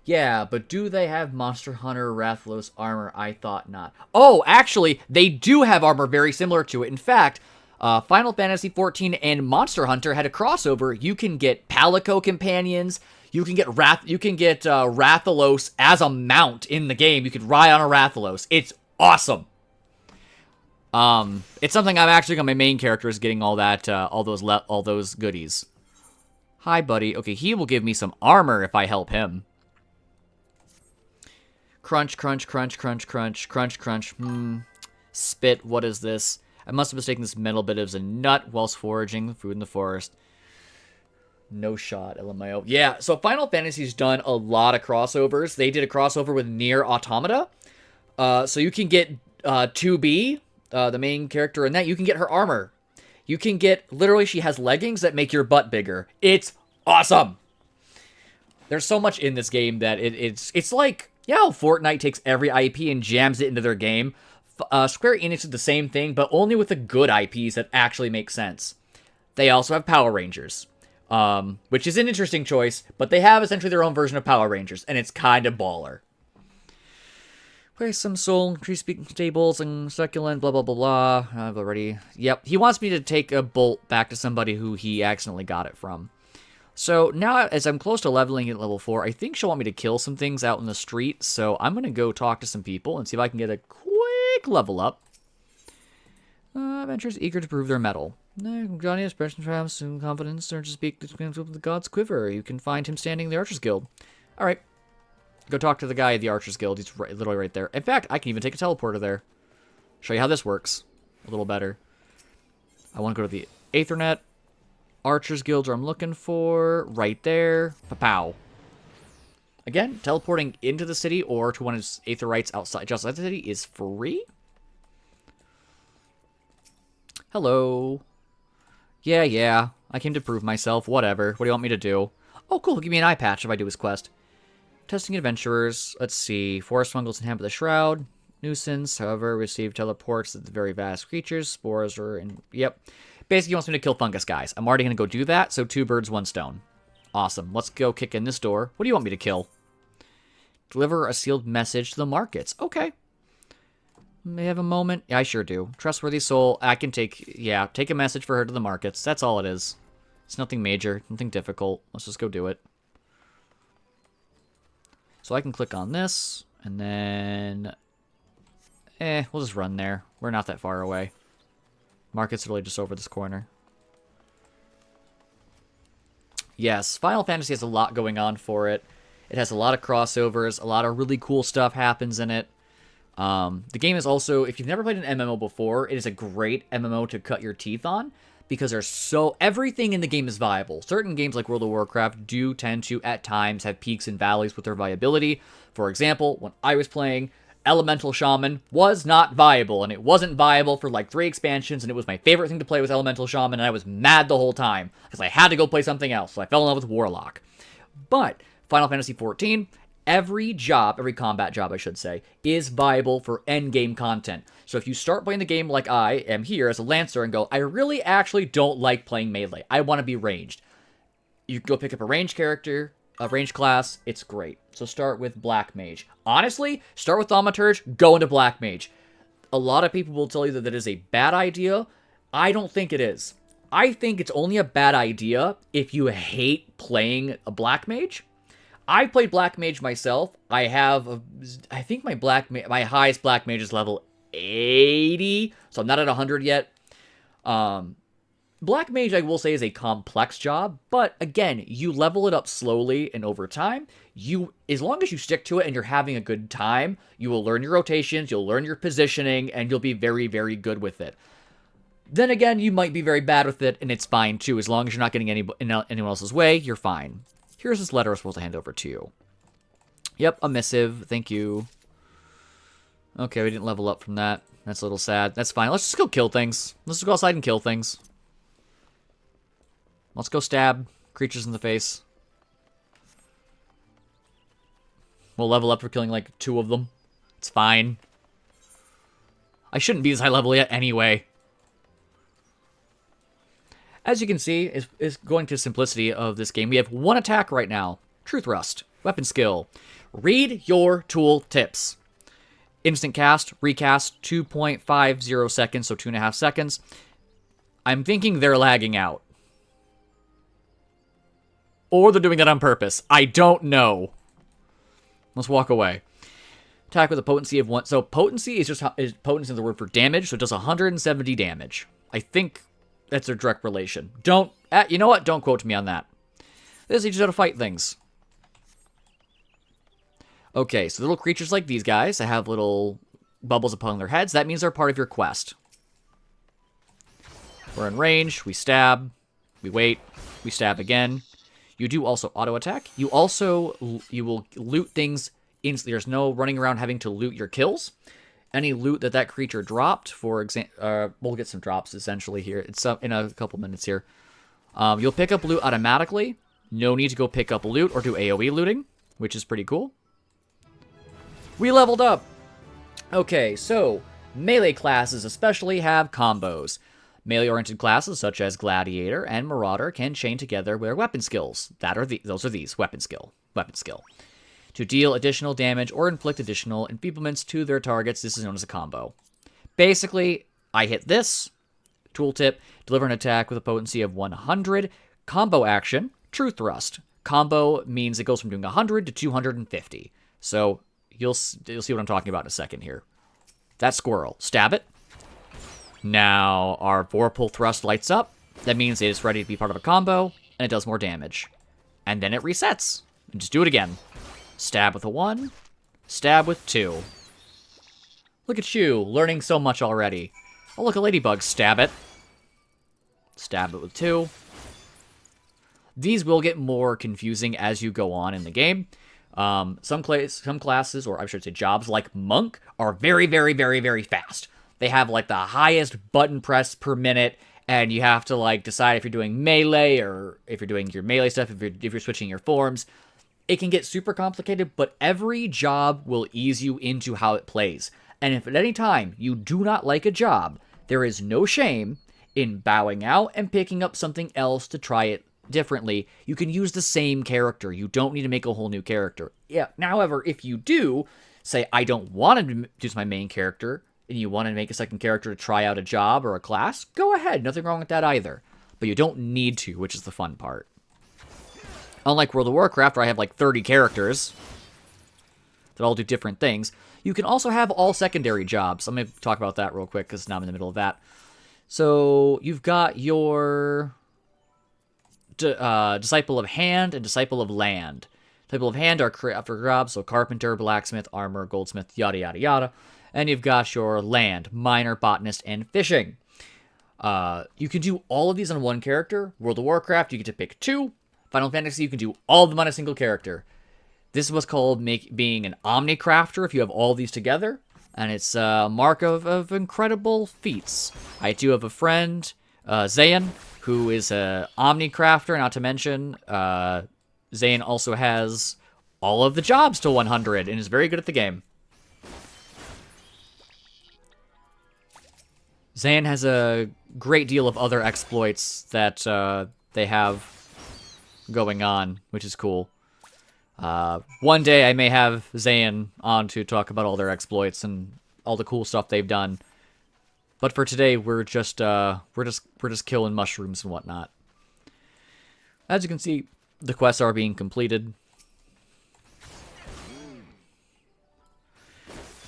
Yeah, but do they have Monster Hunter Rathalos armor? I thought not. Oh, actually, they do have armor very similar to it. In fact... Final Fantasy XIV and Monster Hunter had a crossover. You can get Palico companions. You can get Rathalos as a mount in the game. You could ride on a Rathalos. It's awesome. It's something I'm actually on my main character is getting all that, all those goodies. Hi, buddy. Okay, he will give me some armor if I help him. Crunch, crunch, crunch, crunch, crunch, crunch, crunch. Spit. What is this? I must have mistaken this metal bit as a nut whilst foraging food in the forest. No shot, LMAO. Yeah, so Final Fantasy's done a lot of crossovers. They did a crossover with Nier Automata. So you can get 2B, the main character in that. You can get her armor. You can get, literally, she has leggings that make your butt bigger. It's awesome! There's so much in this game that it's like, yeah, how Fortnite takes every IP and jams it into their game. Square Enix did the same thing, but only with the good IPs that actually make sense. They also have Power Rangers, which is an interesting choice, but they have essentially their own version of Power Rangers, and it's kind of baller. Okay, some soul, tree speaking stables, and succulent, blah, blah, blah, blah. I've already... Yep, he wants me to take a bolt back to somebody who he accidentally got it from. So now, as I'm close to leveling at level 4, I think she'll want me to kill some things out in the street, so I'm going to go talk to some people and see if I can get a quick level up. Adventurers eager to prove their mettle. Johnny expression perhaps and confidence, or to speak the god's quiver. You can find him standing in the Archers Guild. Alright. Go talk to the guy at the Archers Guild. He's literally right there. In fact, I can even take a teleporter there. Show you how this works. A little better. I want to go to the Aethernet. Archers Guild I'm looking for. Right there. Pow. Again, teleporting into the city or to one of his Aetherites outside, just outside the city is free. Hello. Yeah. I came to prove myself. Whatever. What do you want me to do? Oh, cool. Give me an eye patch if I do his quest. Testing adventurers. Let's see. Forest fungals inhabit the shroud. Nuisance. However, receive teleports at the very vast creatures. Spores are in... Yep. Basically, he wants me to kill fungus guys. I'm already going to go do that, so 2 birds, 1 stone. Awesome. Let's go kick in this door. What do you want me to kill? Deliver a sealed message to the markets. Okay. May have a moment. Yeah, I sure do. Trustworthy soul. I can take... Yeah, take a message for her to the markets. That's all it is. It's nothing major. Nothing difficult. Let's just go do it. So I can click on this. And then... we'll just run there. We're not that far away. Market's really just over this corner. Yes, Final Fantasy has a lot going on for it. It has a lot of crossovers. A lot of really cool stuff happens in it. The game is also, if you've never played an MMO before, it is a great MMO to cut your teeth on because everything in the game is viable. Certain games like World of Warcraft do tend to, at times, have peaks and valleys with their viability. For example, when I was playing, Elemental Shaman was not viable, and it wasn't viable for like 3 expansions, and it was my favorite thing to play with Elemental Shaman, and I was mad the whole time because I had to go play something else, so I fell in love with Warlock. But Final Fantasy XIV, every combat job, I should say, is viable for endgame content. So if you start playing the game like I am here as a Lancer and go, I really actually don't like playing melee, I want to be ranged. You go pick up a ranged character, a ranged class, it's great. So start with Black Mage. Honestly, start with Thaumaturge, go into Black Mage. A lot of people will tell you that that is a bad idea. I don't think it is. I think it's only a bad idea if you hate playing a Black Mage. I played Black Mage myself. I think my highest Black Mage is level 80, so I'm not at 100 yet. Black Mage, I will say, is a complex job, but again, you level it up slowly and over time. As long as you stick to it and you're having a good time, you will learn your rotations, you'll learn your positioning, and you'll be very, very good with it. Then again, you might be very bad with it, and it's fine too. As long as you're not getting anyone else's way, you're fine. Here's this letter I'm supposed to hand over to you. Yep, a missive. Thank you. Okay, we didn't level up from that. That's a little sad. That's fine. Let's just go kill things. Let's just go outside and kill things. Let's go stab creatures in the face. We'll level up for killing like 2 of them. It's fine. I shouldn't be this high level yet anyway. As you can see, is going to simplicity of this game. We have 1 attack right now. True Thrust. Weapon skill. Read your tool tips. Instant cast, recast, 2.50 seconds, so 2.5 seconds. I'm thinking they're lagging out. Or they're doing that on purpose. I don't know. Let's walk away. Attack with a potency of 1. So potency is potency is the word for damage, so it does 170 damage. I think that's a direct relation. You know what? Don't quote me on that. This teaches you how to fight things. Okay, so little creatures like these guys that have little bubbles upon their heads, that means they're part of your quest. We're in range, we stab, we wait, we stab again. You do also auto-attack. You will loot things instantly. There's no running around having to loot your kills. Any loot that creature dropped, for example, we'll get some drops essentially here. It's in a couple minutes here. You'll pick up loot automatically. No need to go pick up loot or do AoE looting, which is pretty cool. We leveled up. Okay, so melee classes especially have combos. Melee-oriented classes such as Gladiator and Marauder can chain together their weapon skills. Those are these weapon skill. To deal additional damage or inflict additional enfeeblements to their targets, this is known as a combo. Basically, I hit this. Tooltip, deliver an attack with a potency of 100. Combo action, True Thrust. Combo means it goes from doing 100 to 250. So you'll see what I'm talking about in a second here. That squirrel. Stab it. Now our Vorpal Thrust lights up. That means it is ready to be part of a combo, and it does more damage. And then it resets. And just do it again. Stab with a 1. Stab with 2. Look at you, learning so much already. Oh, look, a ladybug. Stab it. Stab it with 2. These will get more confusing as you go on in the game. Some classes, or I should say jobs, like Monk, are very, very, very, very fast. They have, like, the highest button press per minute, and you have to, like, decide if you're doing melee, or if you're doing your melee stuff, if you're switching your forms. It can get super complicated, but every job will ease you into how it plays. And if at any time you do not like a job, there is no shame in bowing out and picking up something else to try it differently. You can use the same character. You don't need to make a whole new character. Yeah. However, if you do say, I don't want to use my main character, and you want to make a second character to try out a job or a class, go ahead. Nothing wrong with that either. But you don't need to, which is the fun part. Unlike World of Warcraft, where I have like 30 characters that all do different things, you can also have all secondary jobs. I'm going to talk about that real quick because now I'm in the middle of that. So you've got your Disciple of Hand and Disciple of Land. Disciple of Hand are crafter jobs, so carpenter, blacksmith, armor, goldsmith, yada, yada, yada. And you've got your Land, miner, botanist, and fishing. You can do all of these on one character. World of Warcraft, you get to pick 2. Final Fantasy, you can do all of them on a single character. This is what's called being an Omnicrafter if you have all these together. And it's a mark of incredible feats. I do have a friend, Zayn, who is an Omnicrafter. Not to mention, Zayn also has all of the jobs to 100 and is very good at the game. Zayn has a great deal of other exploits that they have going on, which is cool. One day I may have Zayn on to talk about all their exploits and all the cool stuff they've done. But for today, we're just killing mushrooms and whatnot. As you can see, the quests are being completed.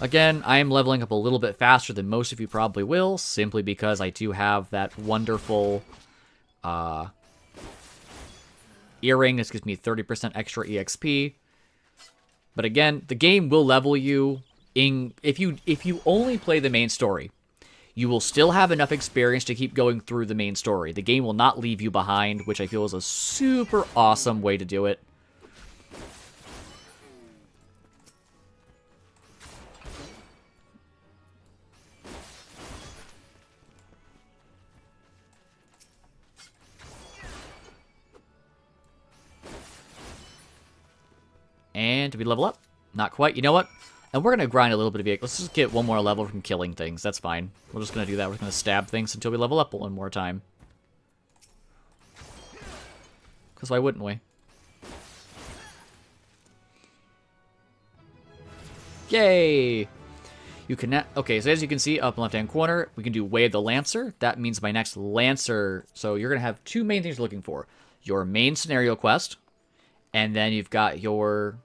Again, I am leveling up a little bit faster than most of you probably will, simply because I do have that wonderful earring. This gives me 30% extra EXP. But again, the game will level you if you only play the main story. You will still have enough experience to keep going through the main story. The game will not leave you behind, which I feel is a super awesome way to do it. And did we level up? Not quite. You know what? And we're going to grind a little bit of it. Let's just get one more level from killing things. That's fine. We're just going to do that. We're going to stab things until we level up one more time. Because why wouldn't we? Yay! You can... Okay, so as you can see, up in the left-hand corner, we can do Way of the Lancer. That means my next Lancer... So you're going to have 2 main things you're looking for. Your main scenario quest, and then you've got your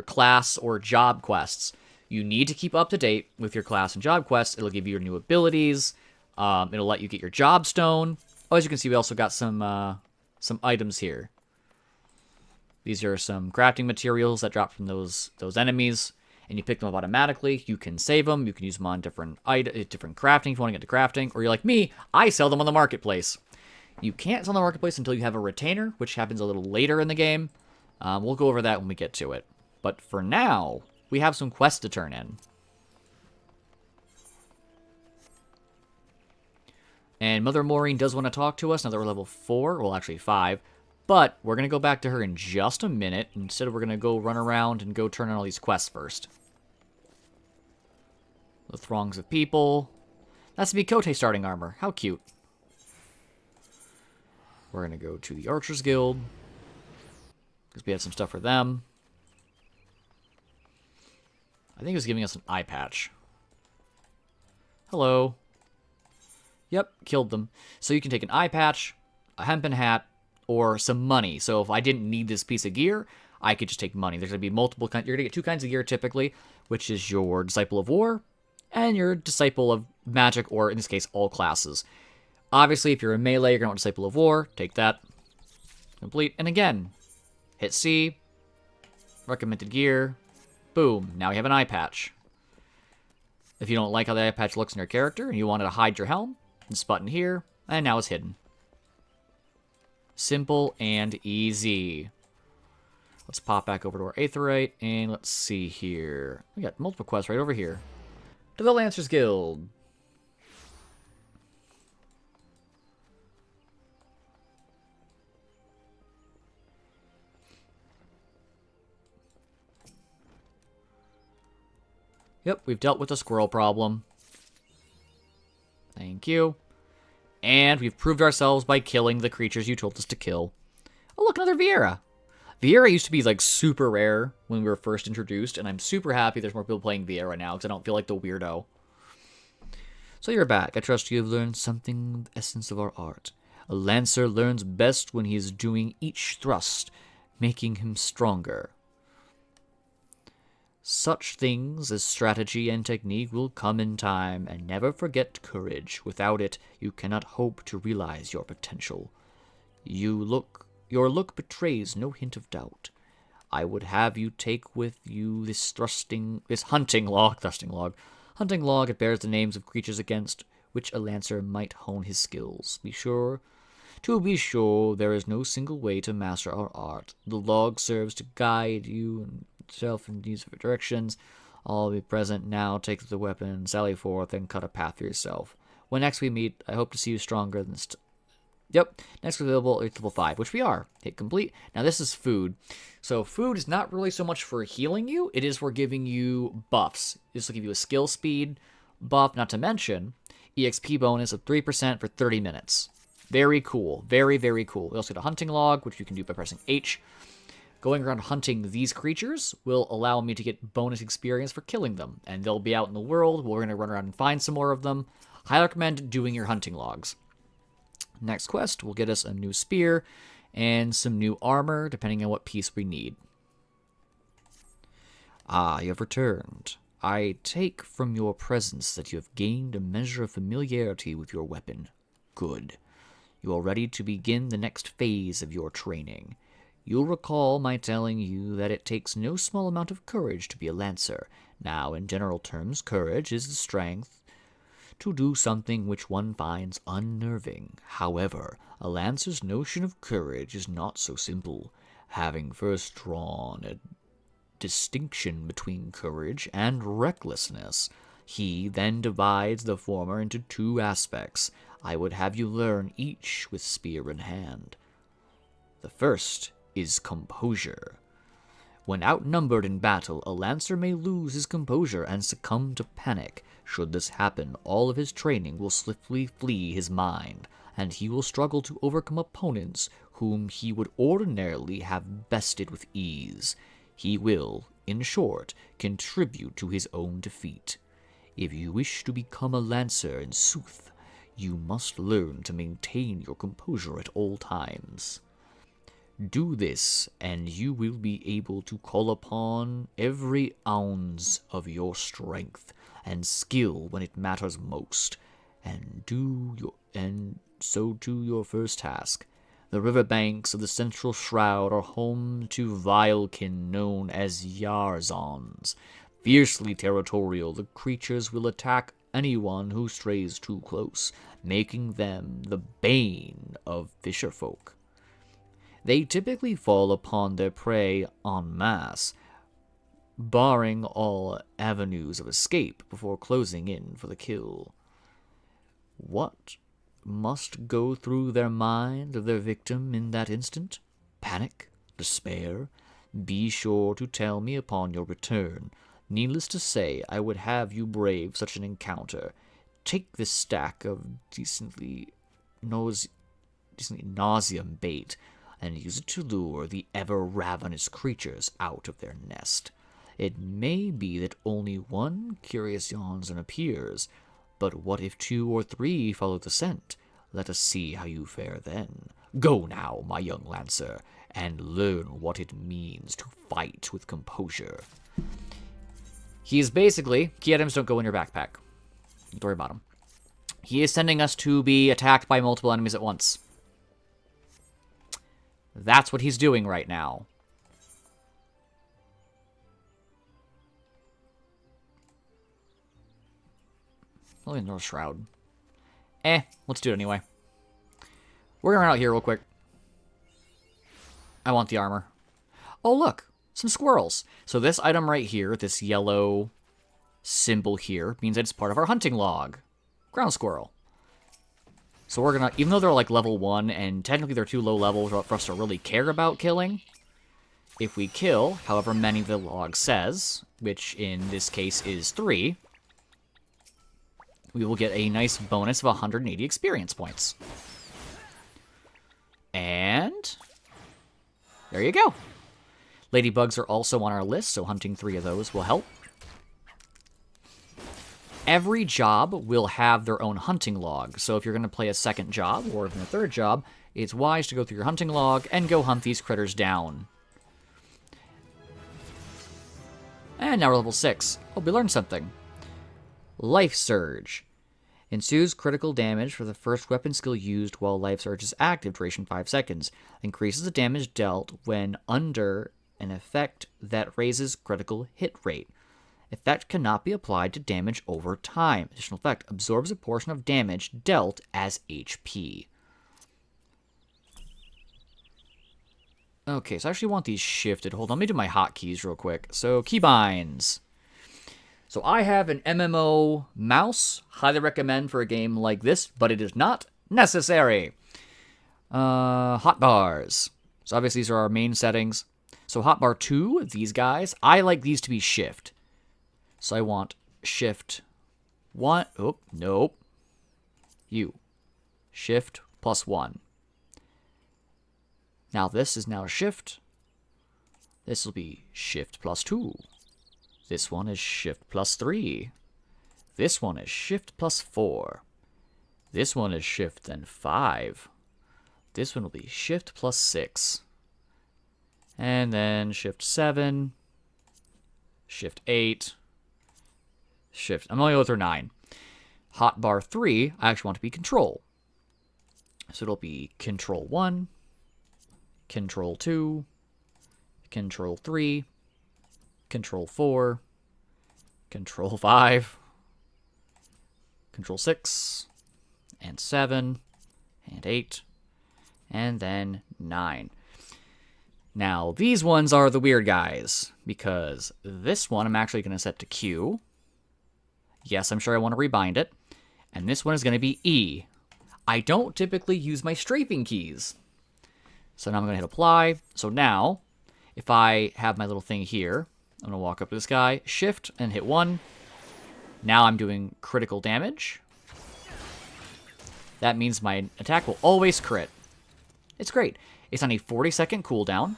class or job quests. You need to keep up to date with your class and job quests. It'll give you your new abilities. It'll let you get your job stone. Oh, as you can see, we also got some items here. These are some crafting materials that drop from those enemies, and you pick them up automatically. You can save them. You can use them on different crafting if you want to get to crafting. Or you're like me, I sell them on the marketplace. You can't sell on the marketplace until you have a retainer, which happens a little later in the game. We'll go over that when we get to it. But for now, we have some quests to turn in. And Mother Maureen does want to talk to us now that we're level 4. Well, actually 5. But we're going to go back to her in just a minute. Instead, we're going to go run around and go turn in all these quests first. The throngs of people. That's the Mikote starting armor. How cute. We're going to go to the Archers Guild, because we had some stuff for them. think he was giving us an eye patch. Hello. Yep, killed them. So you can take an eye patch, a hempen hat, or some money. So if I didn't need this piece of gear, I could just take money. There's going to be multiple kinds. You're going to get two kinds of gear typically, which is your Disciple of War and your Disciple of Magic, or in this case, all classes. Obviously, if you're a melee, you're going to want Disciple of War. Take that. Complete. And again, hit C. Recommended gear. Boom. Now you have an eye patch. If you don't like how the eye patch looks in your character and you wanted to hide your helm, this button here, and now it's hidden. Simple and easy. Let's pop back over to our Aetherite, and let's see here. We got multiple quests right over here. To the Lancers Guild. Yep, we've dealt with the squirrel problem. Thank you. And we've proved ourselves by killing the creatures you told us to kill. Oh, look, another Vieira. Vieira used to be, like, super rare when we were first introduced, and I'm super happy there's more people playing Vieira now, because I don't feel like the weirdo. So you're back. I trust you have learned something of the essence of our art. A lancer learns best when he is doing each thrust, making him stronger. Such things as strategy and technique will come in time, and never forget courage. Without it, you cannot hope to realize your potential. Your look betrays no hint of doubt. I would have you take with you this hunting log. It bears the names of creatures against which a lancer might hone his skills. Be sure, there is no single way to master our art. The log serves to guide you and self in these directions. I'll be present now. Take the weapon, sally forth, and cut a path for yourself. When next we meet, I hope to see you stronger than Yep, next available is level 5, which we are. Hit complete. Now this is food. So food is not really so much for healing you, it is for giving you buffs. This will give you a skill speed buff, not to mention EXP bonus of 3% for 30 minutes. Very cool. Very, very cool. We also get a hunting log, which you can do by pressing H. Going around hunting these creatures will allow me to get bonus experience for killing them, and they'll be out in the world. We're going to run around and find some more of them. Highly recommend doing your hunting logs. Next quest will get us a new spear and some new armor, depending on what piece we need. Ah, you have returned. I take from your presence that you have gained a measure of familiarity with your weapon. Good. You are ready to begin the next phase of your training. You'll recall my telling you that it takes no small amount of courage to be a lancer. Now, in general terms, courage is the strength to do something which one finds unnerving. However, a lancer's notion of courage is not so simple. Having first drawn a distinction between courage and recklessness, he then divides the former into two aspects. I would have you learn each with spear in hand. The first is composure. When outnumbered in battle, a lancer may lose his composure and succumb to panic. Should this happen, all of his training will swiftly flee his mind, and he will struggle to overcome opponents whom he would ordinarily have bested with ease. He will, in short, contribute to his own defeat. If you wish to become a lancer in sooth, you must learn to maintain your composure at all times. Do this, and you will be able to call upon every ounce of your strength and skill when it matters most, and so do your first task. The riverbanks of the Central Shroud are home to vilekin known as Yarzons. Fiercely territorial, the creatures will attack anyone who strays too close, making them the bane of fisherfolk. They typically fall upon their prey en masse, barring all avenues of escape before closing in for the kill. What must go through their mind of their victim in that instant? Panic? Despair? Be sure to tell me upon your return. Needless to say, I would have you brave such an encounter. Take this stack of decently nauseum bait, and use it to lure the ever-ravenous creatures out of their nest. It may be that only one curious yawns and appears, but what if 2 or 3 follow the scent? Let us see how you fare then. Go now, my young lancer, and learn what it means to fight with composure. He's basically, key items don't go in your backpack. Don't worry about him. He is sending us to be attacked by multiple enemies at once. That's what he's doing right now. Only no shroud. Let's do it anyway. We're gonna run out here real quick. I want the armor. Oh, look. Some squirrels. So this item right here, this yellow symbol here, means that it's part of our hunting log. Ground squirrel. So we're gonna, even though they're like level 1, and technically they're too low level for us to really care about killing, if we kill however many the log says, which in this case is 3, we will get a nice bonus of 180 experience points. And there you go. Ladybugs are also on our list, so hunting 3 of those will help. Every job will have their own hunting log, so if you're going to play a second job, or even a third job, it's wise to go through your hunting log and go hunt these critters down. And now we're level 6. Oh, we learned something. Life Surge. Ensues critical damage for the first weapon skill used while Life Surge is active, duration 5 seconds. Increases the damage dealt when under an effect that raises critical hit rate. Effect cannot be applied to damage over time. Additional effect absorbs a portion of damage dealt as HP. Okay, so I actually want these shifted. Hold on, let me do my hotkeys real quick. So, keybinds. So I have an MMO mouse. Highly recommend for a game like this, but it is not necessary. Hotbars. So obviously these are our main settings. So hotbar 2, these guys, I like these to be shift. So I want shift 1. Oh, nope. You. Shift plus 1. Now this is now shift. This will be shift plus 2. This one is shift plus 3. This one is shift plus 4. This one is shift and 5. This one will be shift plus 6. And then shift 7. Shift 8. Shift. I'm only going through 9. Hotbar 3, I actually want to be control. So it'll be control 1. Control 2. Control 3. Control 4, Control 5, Control 6, and 7, and 8, and then 9. Now, these ones are the weird guys, because this one I'm actually going to set to Q. Yes, I'm sure I want to rebind it. And this one is going to be E. I don't typically use my strafing keys. So now I'm going to hit apply. So now, if I have my little thing here, I'm going to walk up to this guy, shift, and hit 1. Now I'm doing critical damage. That means my attack will always crit. It's great. It's on a 40-second cooldown.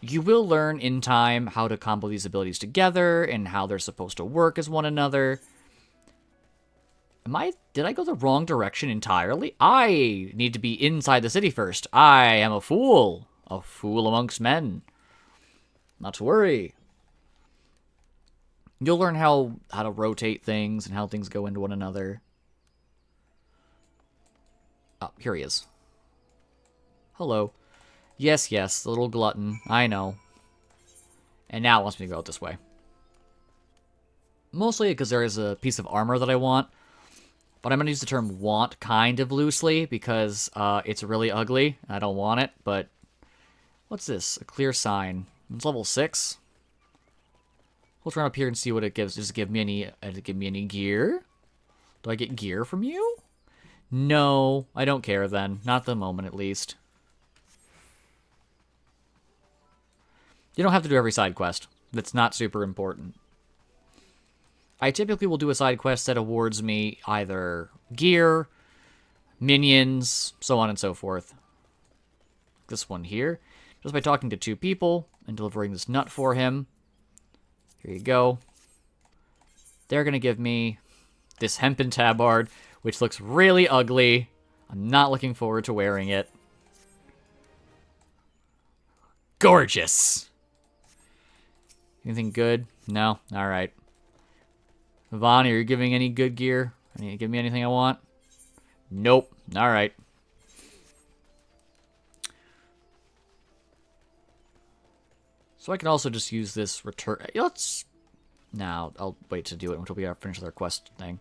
You will learn in time how to combo these abilities together and how they're supposed to work as one another. Did I go the wrong direction entirely? I need to be inside the city first. I am a fool amongst men. Not to worry. You'll learn how to rotate things and how things go into one another. Oh, here he is. Hello. Yes, the little glutton. I know. And now it wants me to go out this way. Mostly because there is a piece of armor that I want. But I'm going to use the term want kind of loosely because it's really ugly. I don't want it, but... What's this? A clear sign. It's level 6. Let's run up here and see what it gives. Does it give me any gear? Do I get gear from you? No, I don't care then. Not at the moment, at least. You don't have to do every side quest. That's not super important. I typically will do a side quest that awards me either gear, minions, so on and so forth. This one here. Just by talking to 2 people and delivering this nut for him. Here you go. They're going to give me this hempen tabard, which looks really ugly. I'm not looking forward to wearing it. Gorgeous! Anything good? No? Alright. Vaughn, are you giving any good gear? Give me anything I want? Nope. Alright. So I can also just use this return... Let's... Now, I'll wait to do it until we finish our quest thing.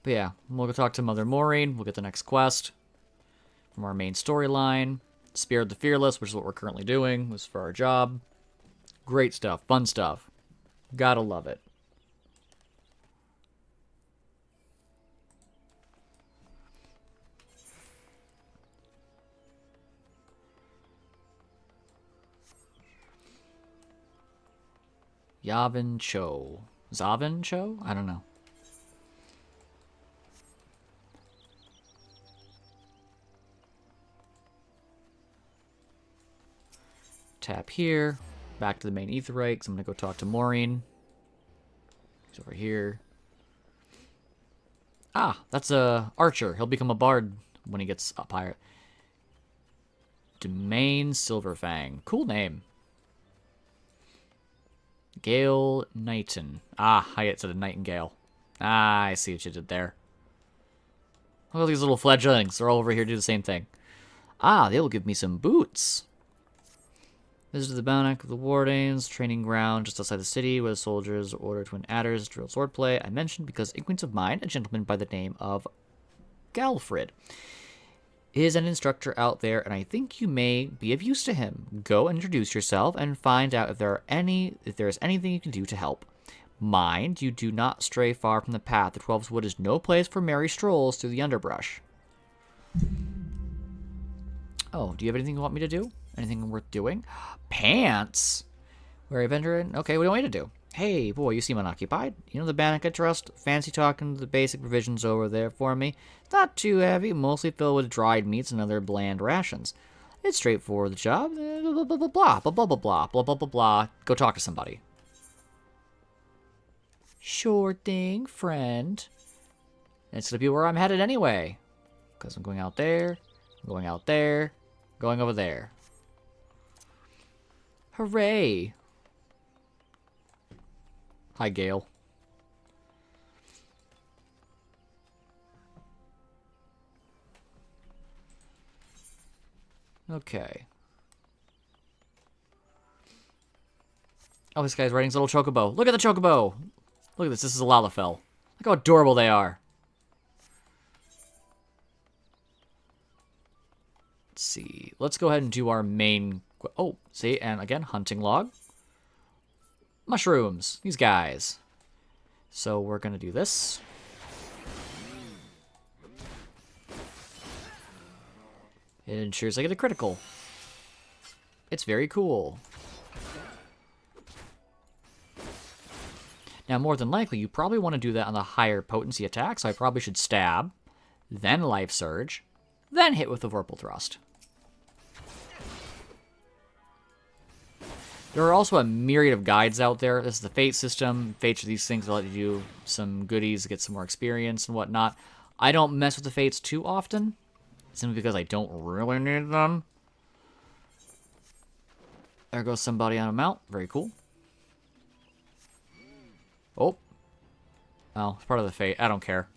But yeah, we'll go talk to Mother Maureen. We'll get the next quest from our main storyline. Spear of the Fearless, which is what we're currently doing, was for our job. Great stuff. Fun stuff. Gotta love it. Yavin Cho. Zavin Cho? I don't know. Tap here. Back to the main Aetheryte, because I'm going to go talk to Maureen. He's over here. Ah, that's a archer. He'll become a bard when he gets up higher. Domain Silverfang. Cool name. Gale Knighton. Ah, I get to the Nightingale. Ah, I see what you did there. Look at these little fledglings. They're all over here to do the same thing. Ah, they will give me some boots. Visited the Bannock of the Wardanes, training ground just outside the city, where the soldiers ordered twin adders, drill swordplay. I mentioned because acquaintance of mine, a gentleman by the name of Galfrid, is an instructor out there, and I think you may be of use to him. Go and introduce yourself and find out if there is anything you can do to help. Mind, you do not stray far from the path. The Twelves Wood is no place for merry strolls through the underbrush. Oh, do you have anything you want me to do? Anything worth doing? Pants? Where a veteran? Okay, what do you want me to do? Hey, boy, you seem unoccupied. You know the Bannock I trust? Fancy talking the basic provisions over there for me. It's not too heavy, mostly filled with dried meats and other bland rations. It's straightforward, the job. Blah, blah, blah, blah, blah, blah, blah, blah, blah, blah, blah, blah. Go talk to somebody. Sure thing, friend. It's gonna be where I'm headed anyway. Because I'm going out there, I'm going out there, going over there. Hooray! Hi, Gale. Okay. Oh, this guy's riding his little chocobo. Look at the chocobo! Look at this. This is a Lalafell. Look how adorable they are. Let's see. Let's go ahead and do our main... Oh, see? And again, hunting log. Mushrooms. These guys. So we're going to do this. It ensures I get a critical. It's very cool. Now, more than likely, you probably want to do that on the higher potency attack, so I probably should stab, then life surge, then hit with the Vorpal Thrust. There are also a myriad of guides out there. This is the Fate system. Fates are these things that let you do some goodies, get some more experience and whatnot. I don't mess with the Fates too often, simply because I don't really need them. There goes somebody on a mount. Very cool. Oh. Oh, it's part of the Fate. I don't care.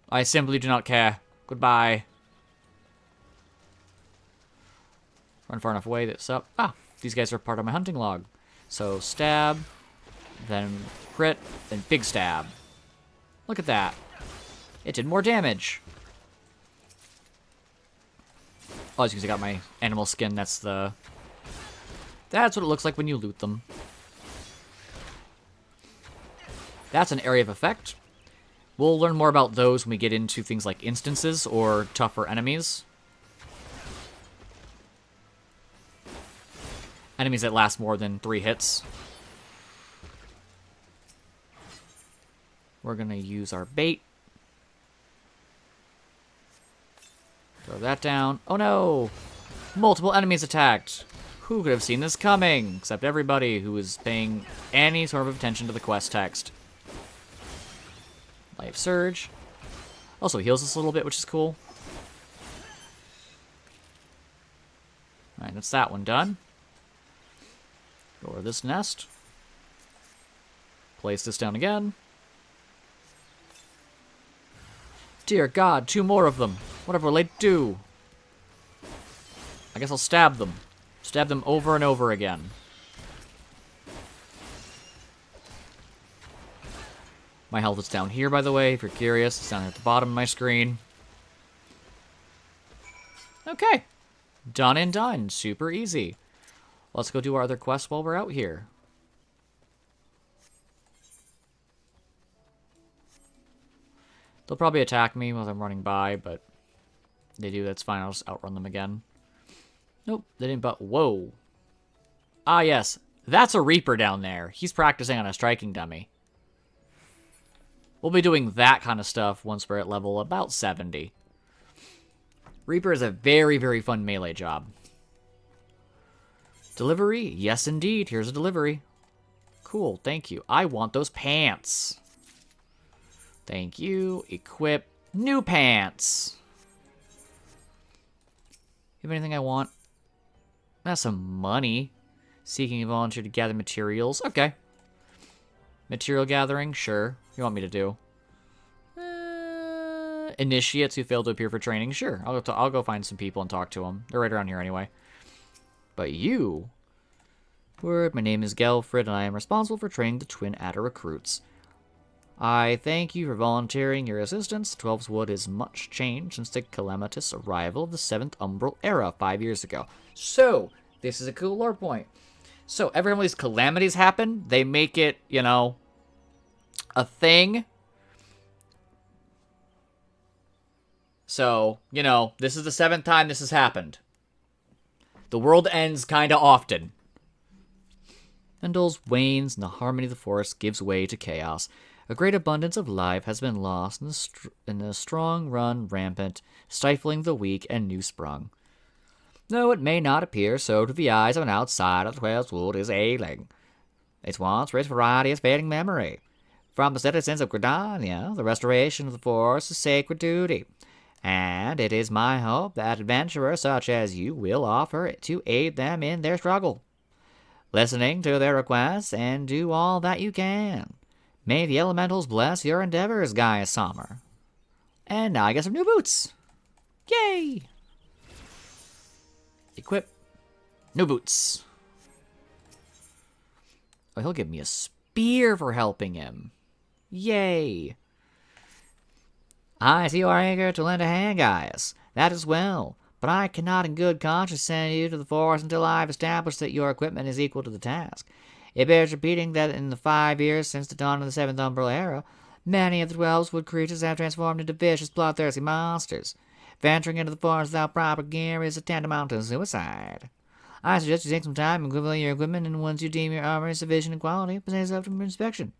I simply do not care. Goodbye. Run far enough away. That's up. Ah. These guys are part of my hunting log. So, stab, then crit, then big stab. Look at that. It did more damage. Oh, it's because I got my animal skin. That's what it looks like when you loot them. That's an area of effect. We'll learn more about those when we get into things like instances or tougher enemies. Enemies that last more than 3 hits. We're going to use our bait. Throw that down. Oh no! Multiple enemies attacked. Who could have seen this coming? Except everybody who is paying any sort of attention to the quest text. Life Surge. Also heals us a little bit, which is cool. Alright, that's that one done. Go over this nest. Place this down again. Dear God, 2 more of them. Whatever will they do? I guess I'll stab them. Stab them over and over again. My health is down here, by the way, if you're curious. It's down at the bottom of my screen. Okay. Done and done. Super easy. Let's go do our other quests while we're out here. They'll probably attack me while I'm running by, but they do, that's fine. I'll just outrun them again. Nope, they didn't, but whoa. Ah, yes. That's a Reaper down there. He's practicing on a striking dummy. We'll be doing that kind of stuff once we're at level about 70. Reaper is a very, very fun melee job. Delivery? Yes, indeed. Here's a delivery. Cool, thank you. I want those pants. Thank you. Equip. New pants. You have anything I want? That's some money. Seeking a volunteer to gather materials. Okay. Material gathering? Sure. What do you want me to do? Initiates who failed to appear for training? Sure. I'll go find some people and talk to them. They're right around here anyway. But you... Word, my name is Gelfred, and I am responsible for training the Twin Adder recruits. I thank you for volunteering your assistance. 12's Wood is much changed since the calamitous arrival of the 7th Umbral Era 5 years ago. So, this is a cool lore point. So, every time these calamities happen, they make it, you know, a thing. So, you know, this is the 7th time this has happened. The world ends kind of often. Vendels wanes and the harmony of the forest gives way to chaos. A great abundance of life has been lost and the strong run rampant, stifling the weak and new sprung. Though it may not appear so to the eyes of an outsider, the 12's Wood is ailing. Its once rich variety is fading memory. From the citizens of Gridania, the restoration of the forest is sacred duty. And it is my hope that adventurers such as you will offer to aid them in their struggle. Listening to their requests and do all that you can. May the elementals bless your endeavors, Gaius Sommer. And now I get some new boots. Yay! Equip. New boots. Oh, he'll give me a spear for helping him. Yay! I see you are eager to lend a hand, Gaius. That is well. But I cannot in good conscience send you to the forest until I have established that your equipment is equal to the task. It bears repeating that in the 5 years since the dawn of the 7th Umbral Era, many of the 12's Wood creatures have transformed into vicious, bloodthirsty monsters. Venturing into the forest without proper gear is tantamount to suicide. I suggest you take some time and equivalent your equipment, and once you deem your armor is sufficient in quality, present yourself to inspection.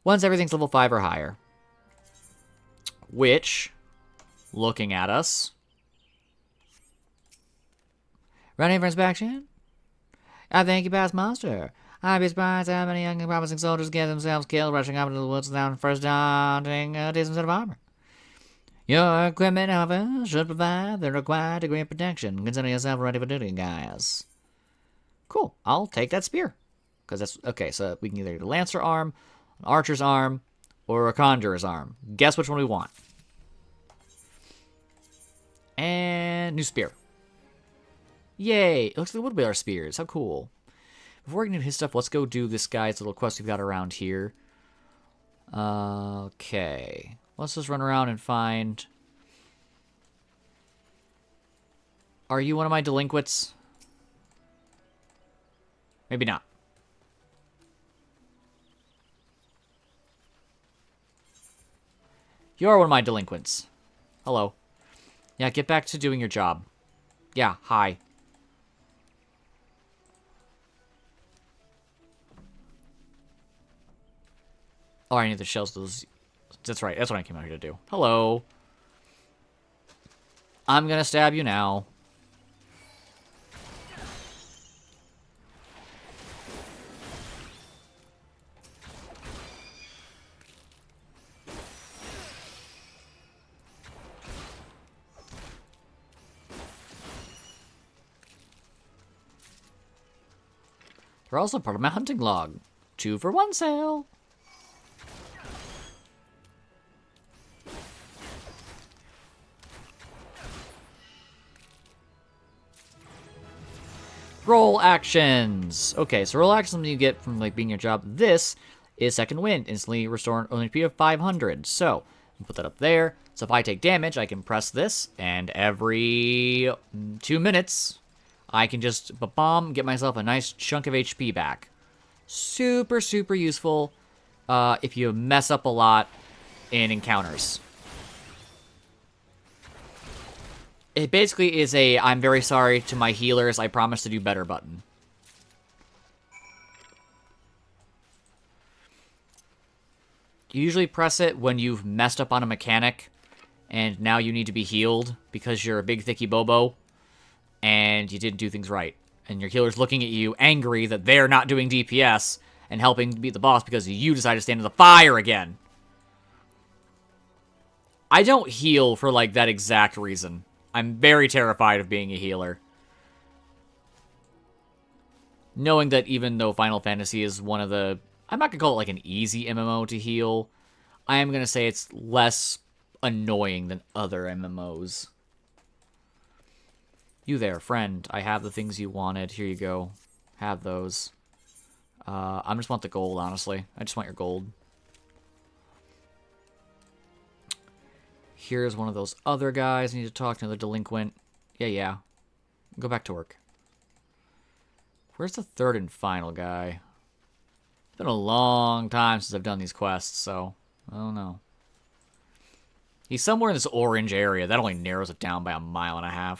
Once everything's level 5 or higher. Which, looking at us... Ready for inspection? I thank you, past master. I'd be surprised how many young and promising soldiers get themselves killed rushing up into the woods without first donning a decent set of armor. Your equipment, however, should provide the required degree of protection. Consider yourself ready for duty, guys. Cool. I'll take that spear. Because that's... Okay, so we can either get a lancer arm, an archer's arm, or a conjurer's arm. Guess which one we want. And new spear. Yay! It looks like it would be our spears. How cool. Before we get into his stuff, let's go do this guy's little quest we've got around here. Okay. Let's just run around and find... Are you one of my delinquents? Maybe not. You're one of my delinquents. Hello. Yeah, get back to doing your job. Yeah, hi. Oh, I need the shells. Those. That's right. That's what I came out here to do. Hello. I'm gonna stab you now. are also part of my hunting log. 2 for 1 sale. Roll actions. Okay, so roll actions you get from like being your job. This is Second Wind, instantly restore an HP of 500. So put that up there. So if I take damage, I can press this, and every 2 minutes, I can just bomb, get myself a nice chunk of HP back. Super, super useful if you mess up a lot in encounters. It basically is a I'm very sorry to my healers, I promise to do better button. You usually press it when you've messed up on a mechanic and now you need to be healed because you're a big thicky bobo and you didn't do things right. And your healer's looking at you angry that they're not doing DPS and helping beat the boss because you decided to stand in the fire again. I don't heal for like that exact reason. I'm very terrified of being a healer. Knowing that even though Final Fantasy is one of the... I'm not going to call it like an easy MMO to heal. I am going to say it's less annoying than other MMOs. You there, friend. I have the things you wanted. Here you go. Have those. I just want the gold, honestly. I just want your gold. Here's one of those other guys. I need to talk to another delinquent. Yeah. Go back to work. Where's the third and final guy? It's been a long time since I've done these quests, so I don't know. He's somewhere in this orange area. That only narrows it down by 1.5 miles.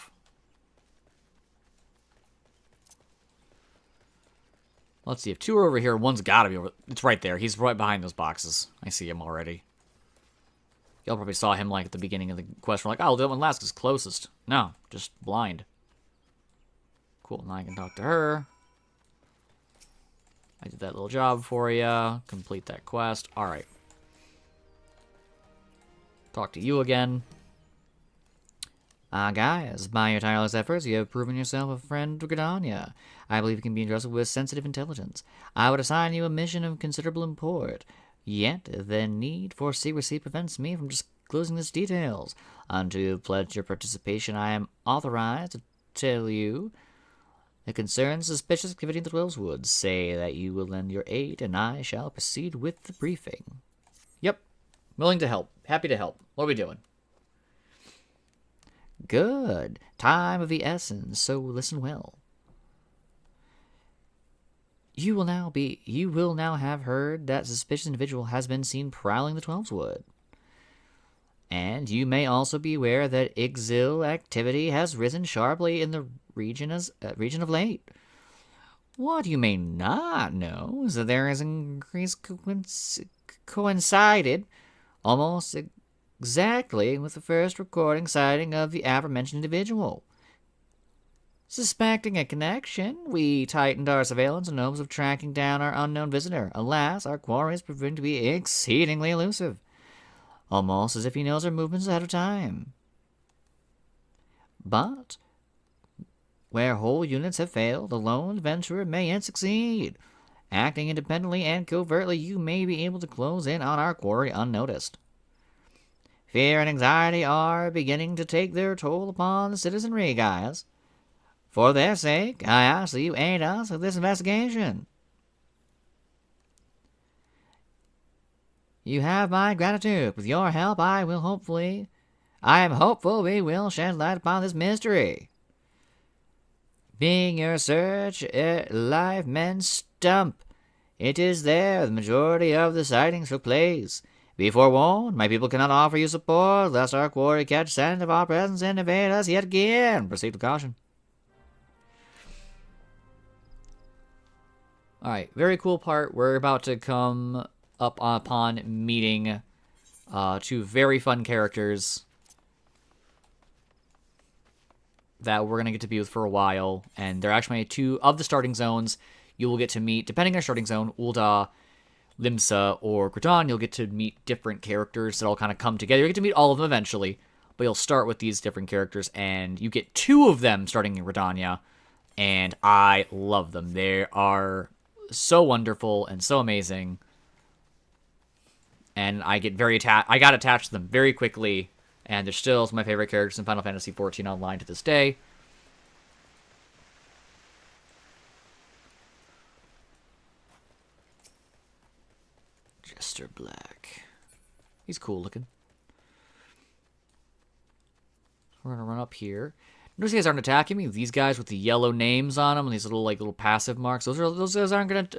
Let's see. If 2 are over here, one's got to be over... It's right there. He's right behind those boxes. I see him already. Y'all probably saw him, like, at the beginning of the quest. We're like, oh, that one last is closest. No, just blind. Cool, now I can talk to her. I did that little job for you. Complete that quest. Alright. Talk to you again. Guys, by your tireless efforts, you have proven yourself a friend to Gridania. I believe you can be entrusted with sensitive intelligence. I would assign you a mission of considerable import. Yet, the need for secrecy prevents me from disclosing its details. Until you have pledged your participation, I am authorized to tell you that concerns suspicious activity in the Twelves Woods. Say that you will lend your aid, and I shall proceed with the briefing. Yep. Willing to help. Happy to help. What are we doing? Good. Time of the essence, so listen well. You will now have heard that suspicious individual has been seen prowling the Twelves Wood. And you may also be aware that Ixil activity has risen sharply in the region of late. What you may not know is that there is increased coincided almost exactly with the first recording sighting of the aforementioned individual. Suspecting a connection, we tightened our surveillance in hopes of tracking down our unknown visitor. Alas, our quarry has proven to be exceedingly elusive, almost as if he knows our movements ahead of time. But where whole units have failed, a lone adventurer may yet succeed. Acting independently and covertly, you may be able to close in on our quarry unnoticed. Fear and anxiety are beginning to take their toll upon the citizenry, guys. For their sake, I ask that you aid us with this investigation. You have my gratitude. With your help, I am hopeful we will shed light upon this mystery. Being your search life men stump. It is there the majority of the sightings took place. Be forewarned, my people cannot offer you support, lest our quarry catch scent of our presence and evade us yet again. Proceed with caution. Alright, very cool part. We're about to come up upon meeting 2 very fun characters that we're going to get to be with for a while. And they're actually 2 of the starting zones. You will get to meet, depending on your starting zone, Ul'dah, Limsa, or Gridania. You'll get to meet different characters that all kind of come together. You'll get to meet all of them eventually, but you'll start with these different characters, and you get 2 of them starting in Gridania, and I love them. They are so wonderful and so amazing. And I get I got attached to them very quickly, and they're still some of my favorite characters in Final Fantasy XIV Online to this day. Jester Black. He's cool looking. We're gonna run up here. Notice these guys aren't attacking me. These guys with the yellow names on them and these little passive marks. Those guys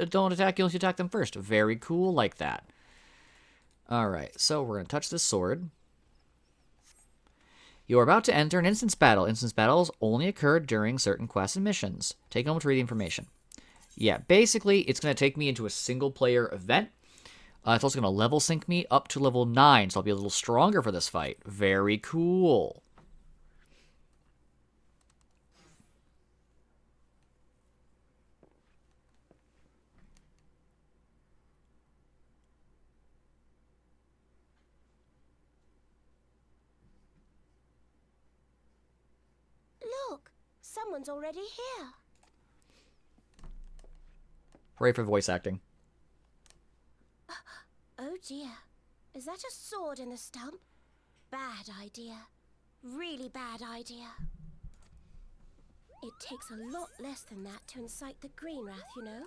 don't attack you unless you attack them first. Very cool like that. All right, so we're gonna touch this sword. You are about to enter an instance battle. Instance battles only occur during certain quests and missions. Take a moment to read the information. Yeah, basically, it's gonna take me into a single player event. It's also gonna level sync me up to level 9, so I'll be a little stronger for this fight. Very cool. Look, someone's already here. Hooray for voice acting. Oh dear. Is that a sword in the stump? Bad idea. Really bad idea. It takes a lot less than that to incite the green wrath, you know.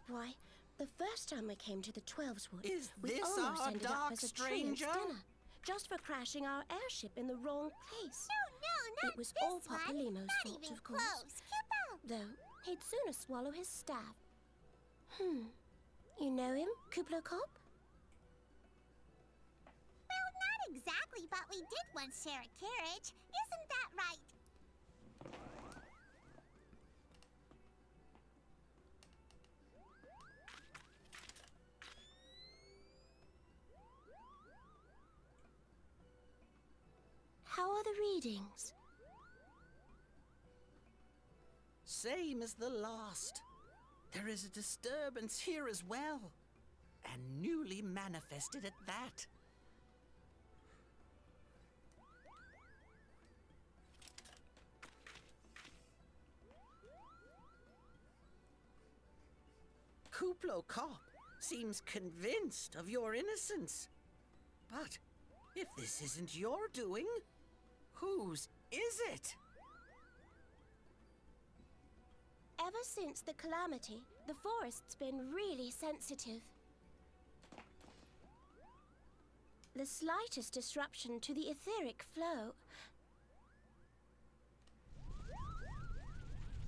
Why, the first time we came to the 12's Wood, we this almost our ended up dark as a stranger? truant's dinner, just for crashing our airship in the wrong place. No, not It was this all Papa one. Limo's Not fault, even of course. close. Kupo. Though, he'd sooner swallow his staff. You know him, Kuplo Cop? Well, not exactly, but we did once share a carriage. Isn't that right? How are the readings? Same as the last. There is a disturbance here as well. And newly manifested at that. Kuplo Cop seems convinced of your innocence. But if this isn't your doing, whose is it? Ever since the calamity, the forest's been really sensitive. The slightest disruption to the etheric flow,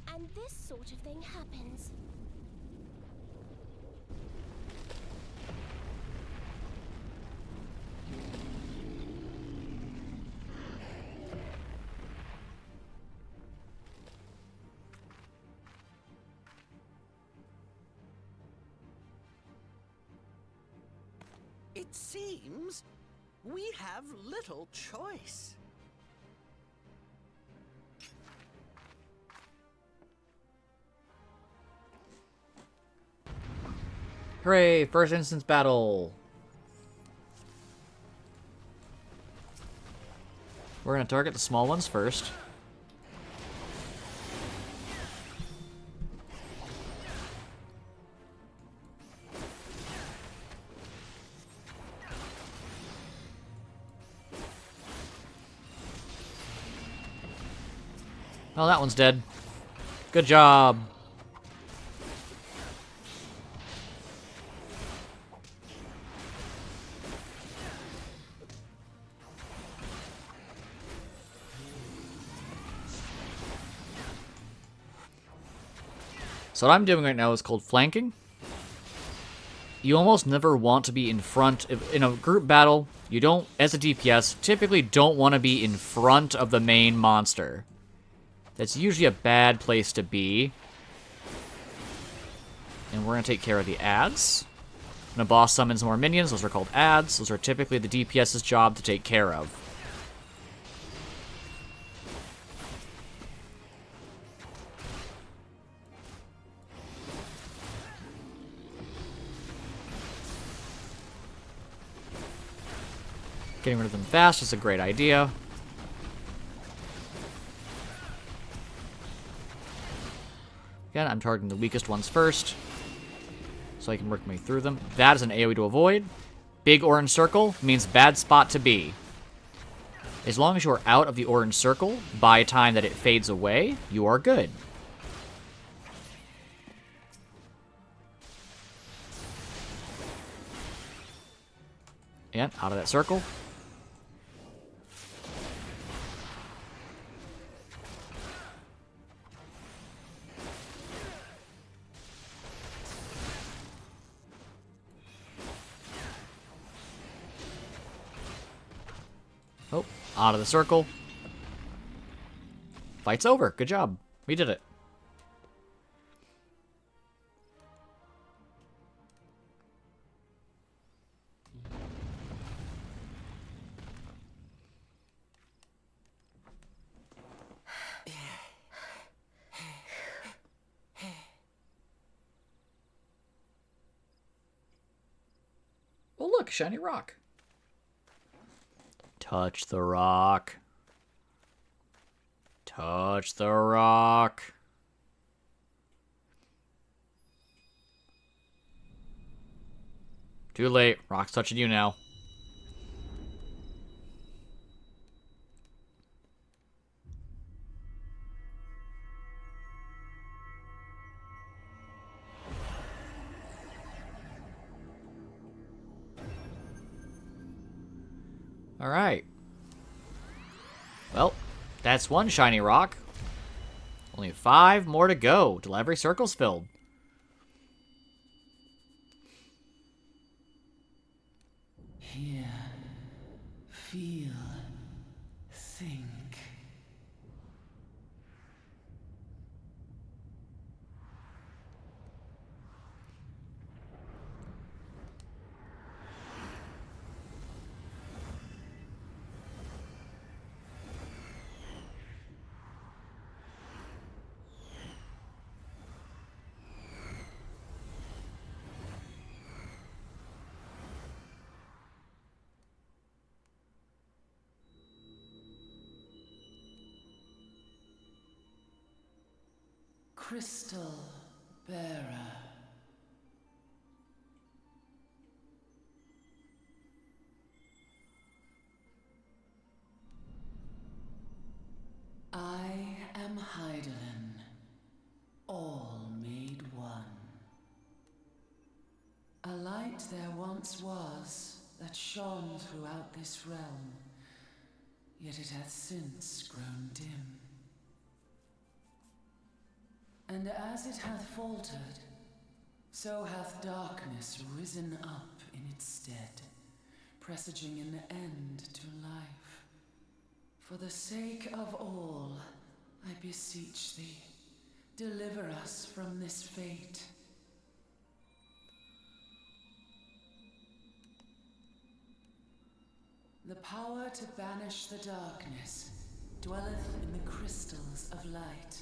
and this sort of thing happens. It seems we have little choice. Hooray! First instance battle! We're gonna target the small ones first. Oh, that one's dead. Good job. So what I'm doing right now is called flanking. You almost never want to be in front. In a group battle, you don't, as a DPS, typically don't want to be in front of the main monster. That's usually a bad place to be. And we're going to take care of the ads. When a boss summons more minions, those are called ads. Those are typically the DPS's job to take care of. Getting rid of them fast is a great idea. Again, I'm targeting the weakest ones first. so I can work my way through them. That is an AoE to avoid. Big orange circle means bad spot to be. As long as you are out of the orange circle by the time that it fades away, you are good. And out of that circle. Oh, out of the circle. Fight's over. Good job. We did it. Oh, look, shiny rock. Touch the rock. Touch the rock. Too late. Rock's touching you now. Alright. Well, that's one shiny rock. Only 5 more to go till every circle's filled. Hear, feel, think. Crystal bearer. I am Heidelin, all made one. A light there once was that shone throughout this realm, yet it hath since grown dim. And as it hath faltered, so hath darkness risen up in its stead, presaging an end to life. For the sake of all, I beseech thee, deliver us from this fate. The power to banish the darkness dwelleth in the crystals of light.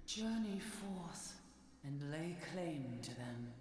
Journey forth and lay claim to them.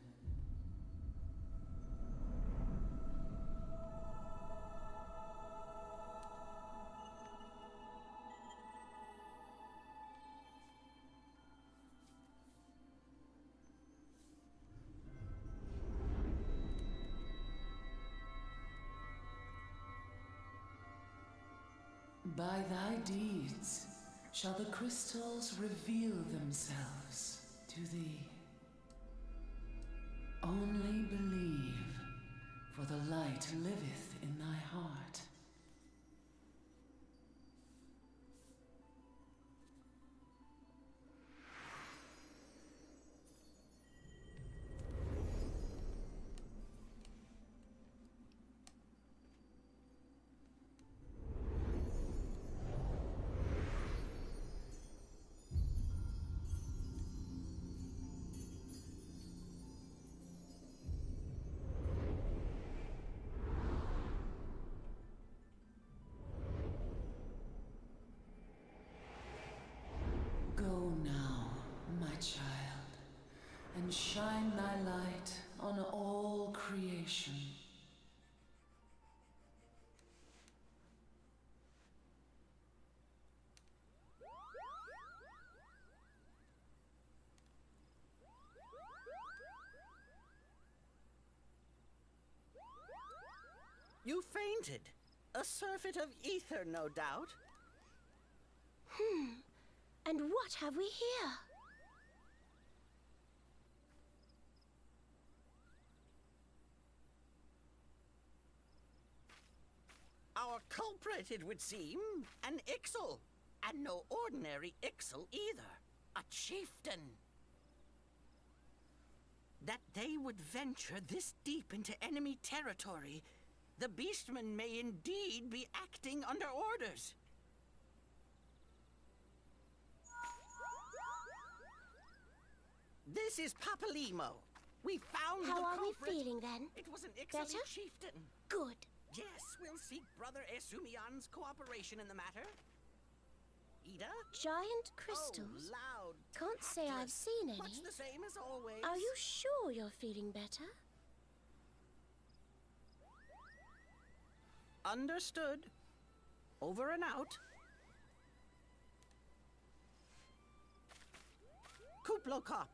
By thy deeds shall the crystals reveal themselves to thee. Only believe, for the light liveth in thy heart. Go now, my child, and shine thy light on all creation. You fainted. A surfeit of ether, no doubt. And what have we here? Our culprit, it would seem, an Ixal. And no ordinary Ixal either. A chieftain. That they would venture this deep into enemy territory, the beastmen may indeed be acting under orders. This is Papalimo. We found How the are we culprit. feeling then? It was an Ixaly Better? chieftain. Good. Yes, we'll seek Brother Esumian's cooperation in the matter. Ida? Giant crystals? Oh, loud. Can't say I've seen any. Much the same as always. Are you sure you're feeling better? Understood. Over and out. Kuplokop,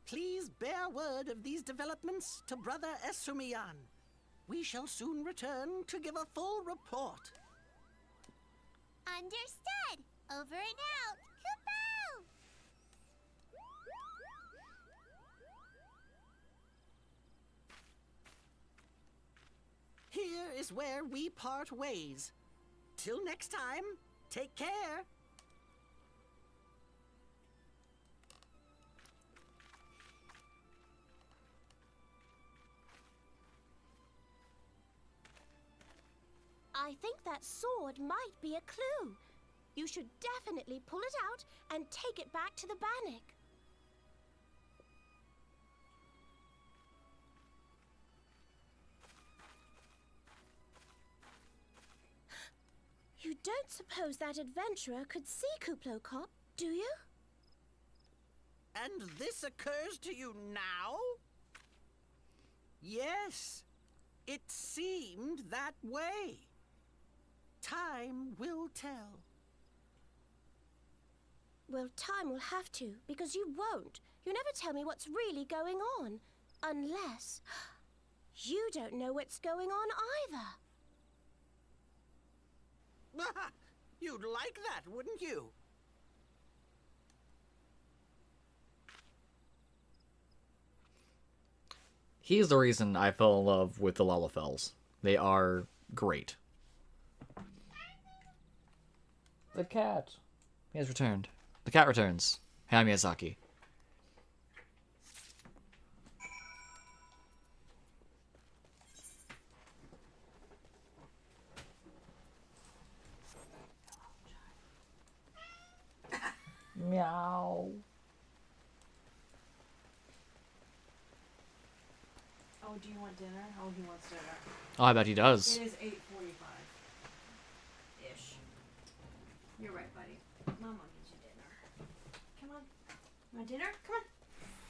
please bear word of these developments to Brother Esumian. We shall soon return to give a full report. Understood. Over and out. Kupo! Here is where we part ways. Till next time, take care. I think that sword might be a clue. You should definitely pull it out and take it back to the Bannock. You don't suppose that adventurer could see Kuplokop, do you? And this occurs to you now? Yes, it seemed that way. Time will tell. Well, time will have to, because you won't. You never tell me what's really going on. Unless you don't know what's going on either. You'd like that, wouldn't you? He's the reason I fell in love with the Lalafels. They are great. The cat. He has returned. The cat returns. Hayao Miyazaki. Meow. Oh, do you want dinner? Oh, he wants dinner. Oh, I bet he does. It is 8:45-ish. You're right, buddy. Mama needs you dinner. Come on. Want dinner? Come on.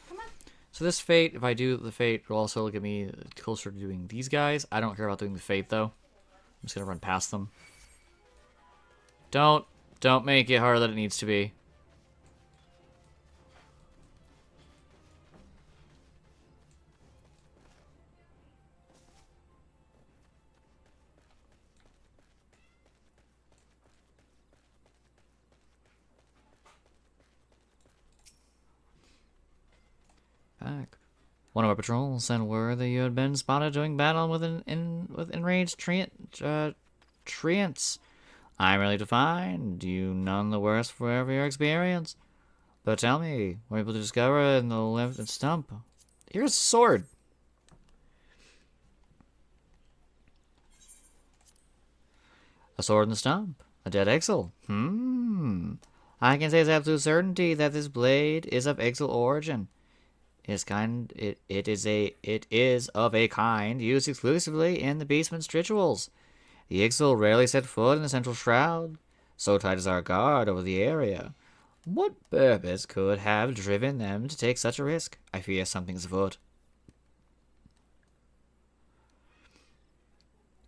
Come on. So this fate, if I do the fate, will also get me closer to doing these guys. I don't care about doing the fate, though. I'm just gonna run past them. Don't make it harder than it needs to be. Back. One of our patrols sent word that you had been spotted doing battle with enraged treants. I'm relieved to find you none the worse for every your experience. But tell me, what were you able to discover in the lifted stump? Here's a sword. A sword in the stump. A dead Ixal. I can say with absolute certainty that this blade is of Ixal origin. It is of a kind used exclusively in the beastman's rituals. The Ixal rarely set foot in the central shroud, so tight is our guard over the area. What purpose could have driven them to take such a risk? I fear something's afoot.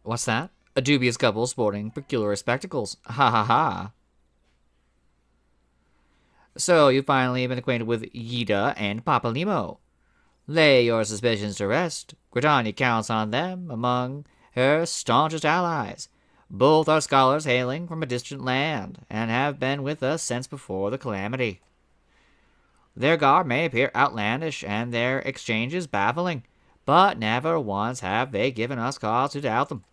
What's that? A dubious couple sporting peculiar spectacles. Ha ha ha. So, you've finally been acquainted with Yida and Papalimo. Lay your suspicions to rest. Gridania counts on them, among her staunchest allies. Both are scholars hailing from a distant land, and have been with us since before the calamity. Their garb may appear outlandish, and their exchanges baffling, but never once have they given us cause to doubt them.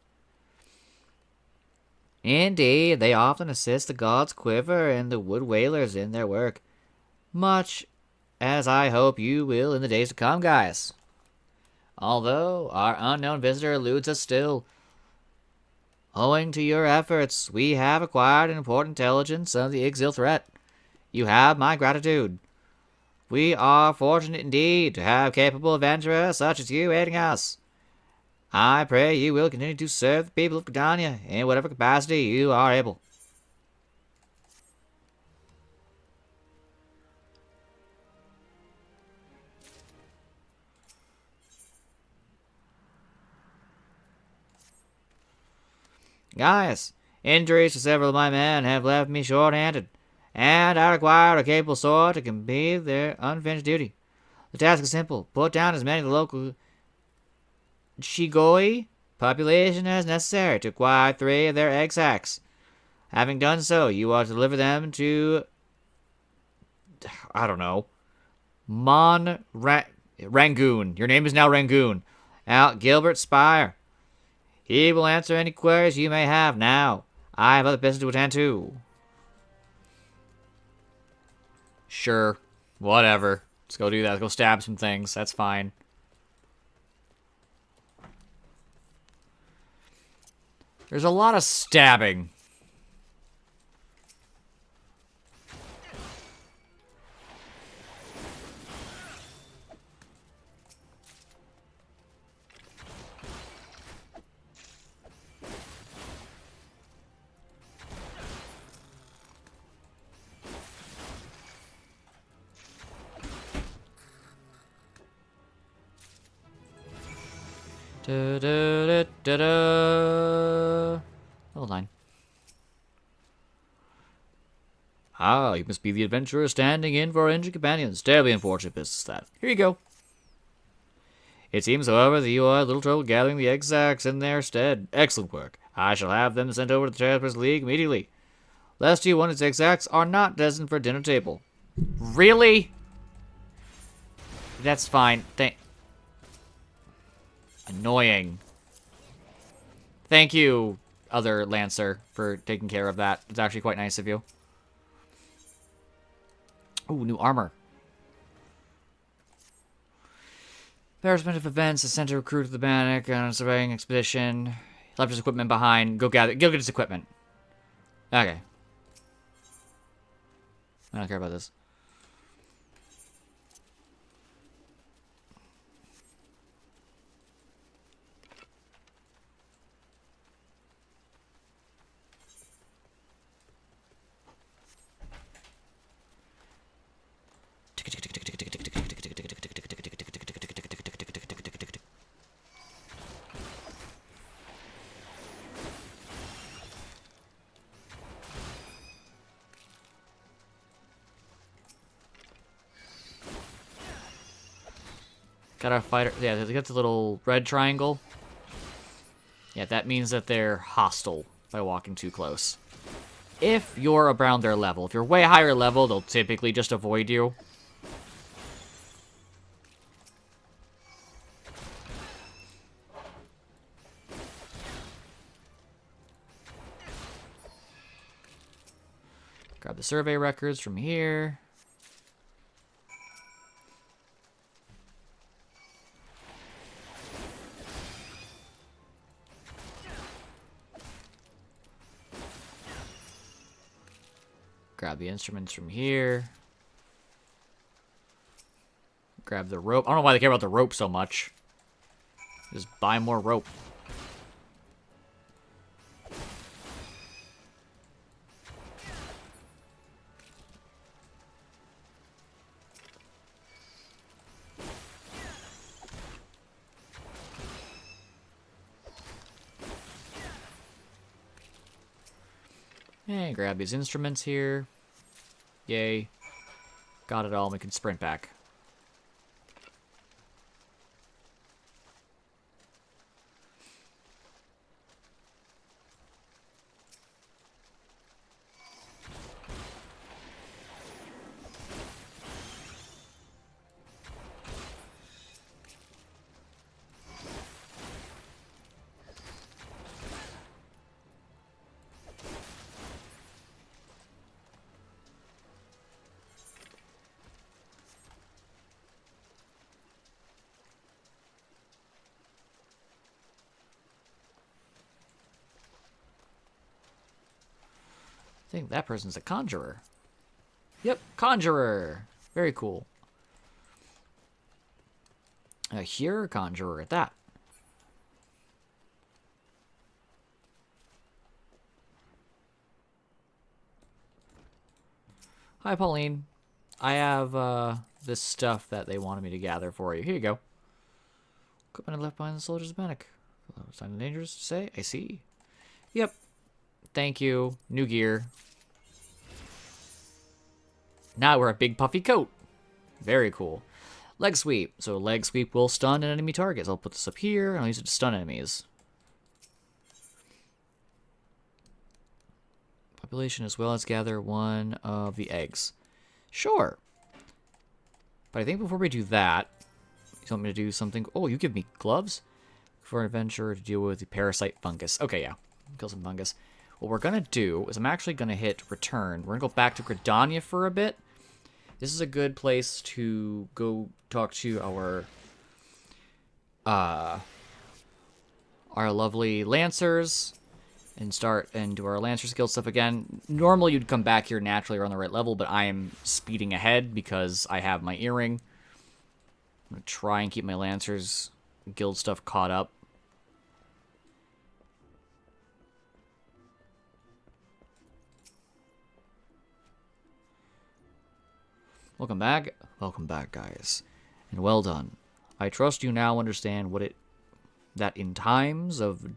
Indeed, they often assist the gods Quiver and the Wood Whalers in their work, much as I hope you will in the days to come, guys. Although our unknown visitor eludes us still, owing to your efforts, we have acquired an important intelligence of the Ixil threat. You have my gratitude. We are fortunate indeed to have capable adventurers such as you aiding us. I pray you will continue to serve the people of Gridania in whatever capacity you are able. Guys, injuries to several of my men have left me short-handed, and I require a capable sword to complete their unfinished duty. The task is simple. Put down as many of the local Shigoi population as necessary to acquire 3 of their egg sacs. Having done so, you are to deliver them to, I don't know, Rangoon. Your name is now Rangoon. Out Gilbert Spire. He will answer any queries you may have now. I have other business to attend to. Sure. Whatever. Let's go do that. Let's go stab some things. That's fine. There's a lot of stabbing. Level 9. Ah, you must be the adventurer standing in for our injured companions. Terribly unfortunate business, that. Here you go. It seems, however, that you had little trouble gathering the egg sacs in their stead. Excellent work. I shall have them sent over to the Terrorist League immediately. Lest you want its egg sacs are not destined for a dinner table. Really? That's fine. Annoying. Thank you, other Lancer, for taking care of that. It's actually quite nice of you. Ooh, new armor. Embarrassment of events is sent to recruit to the Bannock on a surveying expedition. He left his equipment behind. Go get his equipment. Okay. I don't care about this. Got our fighter. Yeah, they got the little red triangle. Yeah, that means that they're hostile by walking too close. If you're around their level. If you're way higher level, they'll typically just avoid you. Grab the survey records from here. Grab the instruments from here. Grab the rope. I don't know why they care about the rope so much. Just buy more rope. And grab these instruments here. Yay. Got it all, we can sprint back. think that person's a conjurer. Yep, conjurer. Very cool. A here conjurer at that. Hi, Pauline. I have this stuff that they wanted me to gather for you. Here you go. Equipment left behind the soldier's panic. Sign of dangerous to say. I see. Yep. Thank you. New gear. Now we're a big puffy coat. Very cool. Leg sweep. So leg sweep will stun an enemy targets. I'll put this up here, and I'll use it to stun enemies. Population as well as gather one of the eggs. Sure. But I think before we do that, you want me to do something? Oh, you give me gloves? For an adventure to deal with the parasite fungus. Okay, yeah. Kill some fungus. What we're going to do is I'm actually going to hit return. We're going to go back to Gridania for a bit. This is a good place to go talk to our lovely Lancers and start and do our Lancer skill stuff again. Normally you'd come back here naturally or on the right level, but I am speeding ahead because I have my earring. I'm going to try and keep my Lancers guild stuff caught up. Welcome back. Welcome back, guys. And well done. I trust you now understand that in times of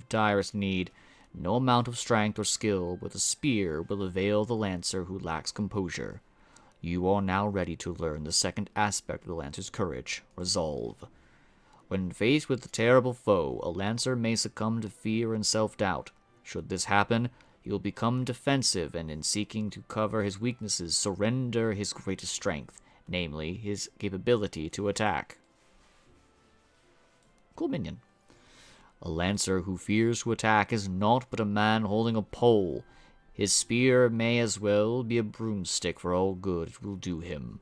direst need, no amount of strength or skill with a spear will avail the Lancer who lacks composure. You are now ready to learn the second aspect of the Lancer's courage, resolve. When faced with a terrible foe, a Lancer may succumb to fear and self-doubt. Should this happen, he will become defensive and in seeking to cover his weaknesses, surrender his greatest strength, namely his capability to attack. Cool minion. A Lancer who fears to attack is naught but a man holding a pole. His spear may as well be a broomstick for all good it will do him.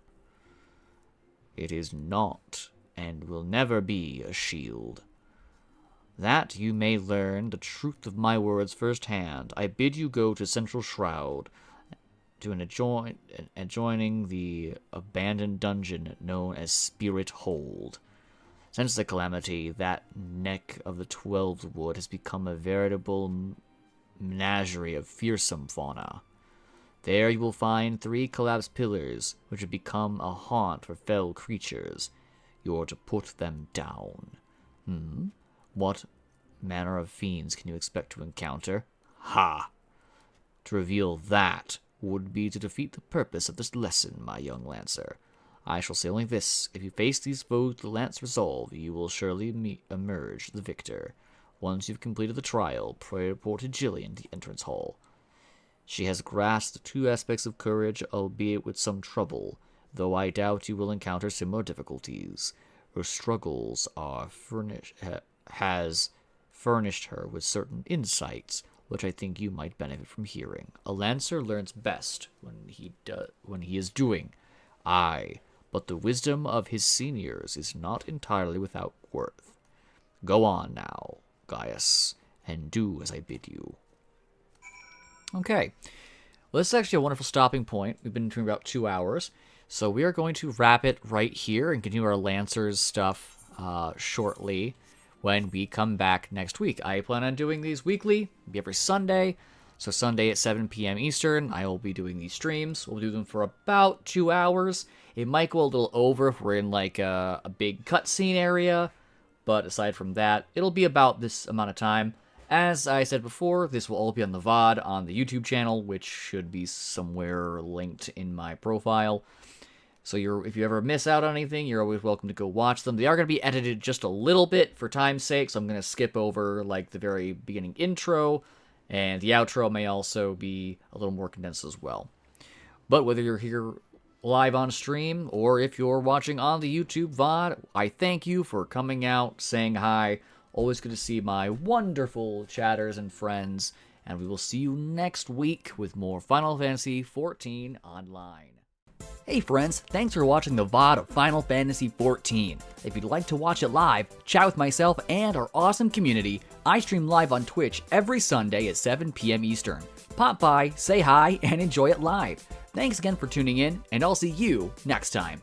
It is not, and will never be, a shield. That you may learn the truth of my words firsthand, I bid you go to Central Shroud, to adjoining the abandoned dungeon known as Spirit Hold. Since the calamity, that neck of the 12th Wood has become a veritable menagerie of fearsome fauna. There you will find 3 collapsed pillars, which have become a haunt for fell creatures. You are to put them down. What manner of fiends can you expect to encounter? Ha! To reveal that would be to defeat the purpose of this lesson, my young Lancer. I shall say only this. If you face these foes with the Lance resolve, you will surely emerge the victor. Once you've completed the trial, pray report to Jillian the entrance hall. She has grasped the 2 aspects of courage, albeit with some trouble, though I doubt you will encounter similar difficulties. Her struggles has furnished her with certain insights, which I think you might benefit from hearing. A Lancer learns best when he is doing. Aye, but the wisdom of his seniors is not entirely without worth. Go on now, Gaius, and do as I bid you. Okay. Well, this is actually a wonderful stopping point. We've been doing about 2 hours. So we are going to wrap it right here and continue our Lancers stuff shortly when we come back next week. I plan on doing these weekly, be every Sunday. So Sunday at 7 p.m. Eastern, I will be doing these streams. We'll do them for about 2 hours. It might go a little over if we're in like a big cutscene area. But aside from that, it'll be about this amount of time. As I said before, this will all be on the VOD on the YouTube channel, which should be somewhere linked in my profile. So if you ever miss out on anything, you're always welcome to go watch them. They are going to be edited just a little bit for time's sake, so I'm going to skip over like the very beginning intro, and the outro may also be a little more condensed as well. But whether you're here live on stream, or if you're watching on the YouTube VOD, I thank you for coming out, saying hi. Always good to see my wonderful chatters and friends, and we will see you next week with more Final Fantasy XIV Online. Hey friends, thanks for watching the VOD of Final Fantasy XIV. If you'd like to watch it live, chat with myself and our awesome community, I stream live on Twitch every Sunday at 7 p.m. Eastern. Pop by, say hi, and enjoy it live. Thanks again for tuning in, and I'll see you next time.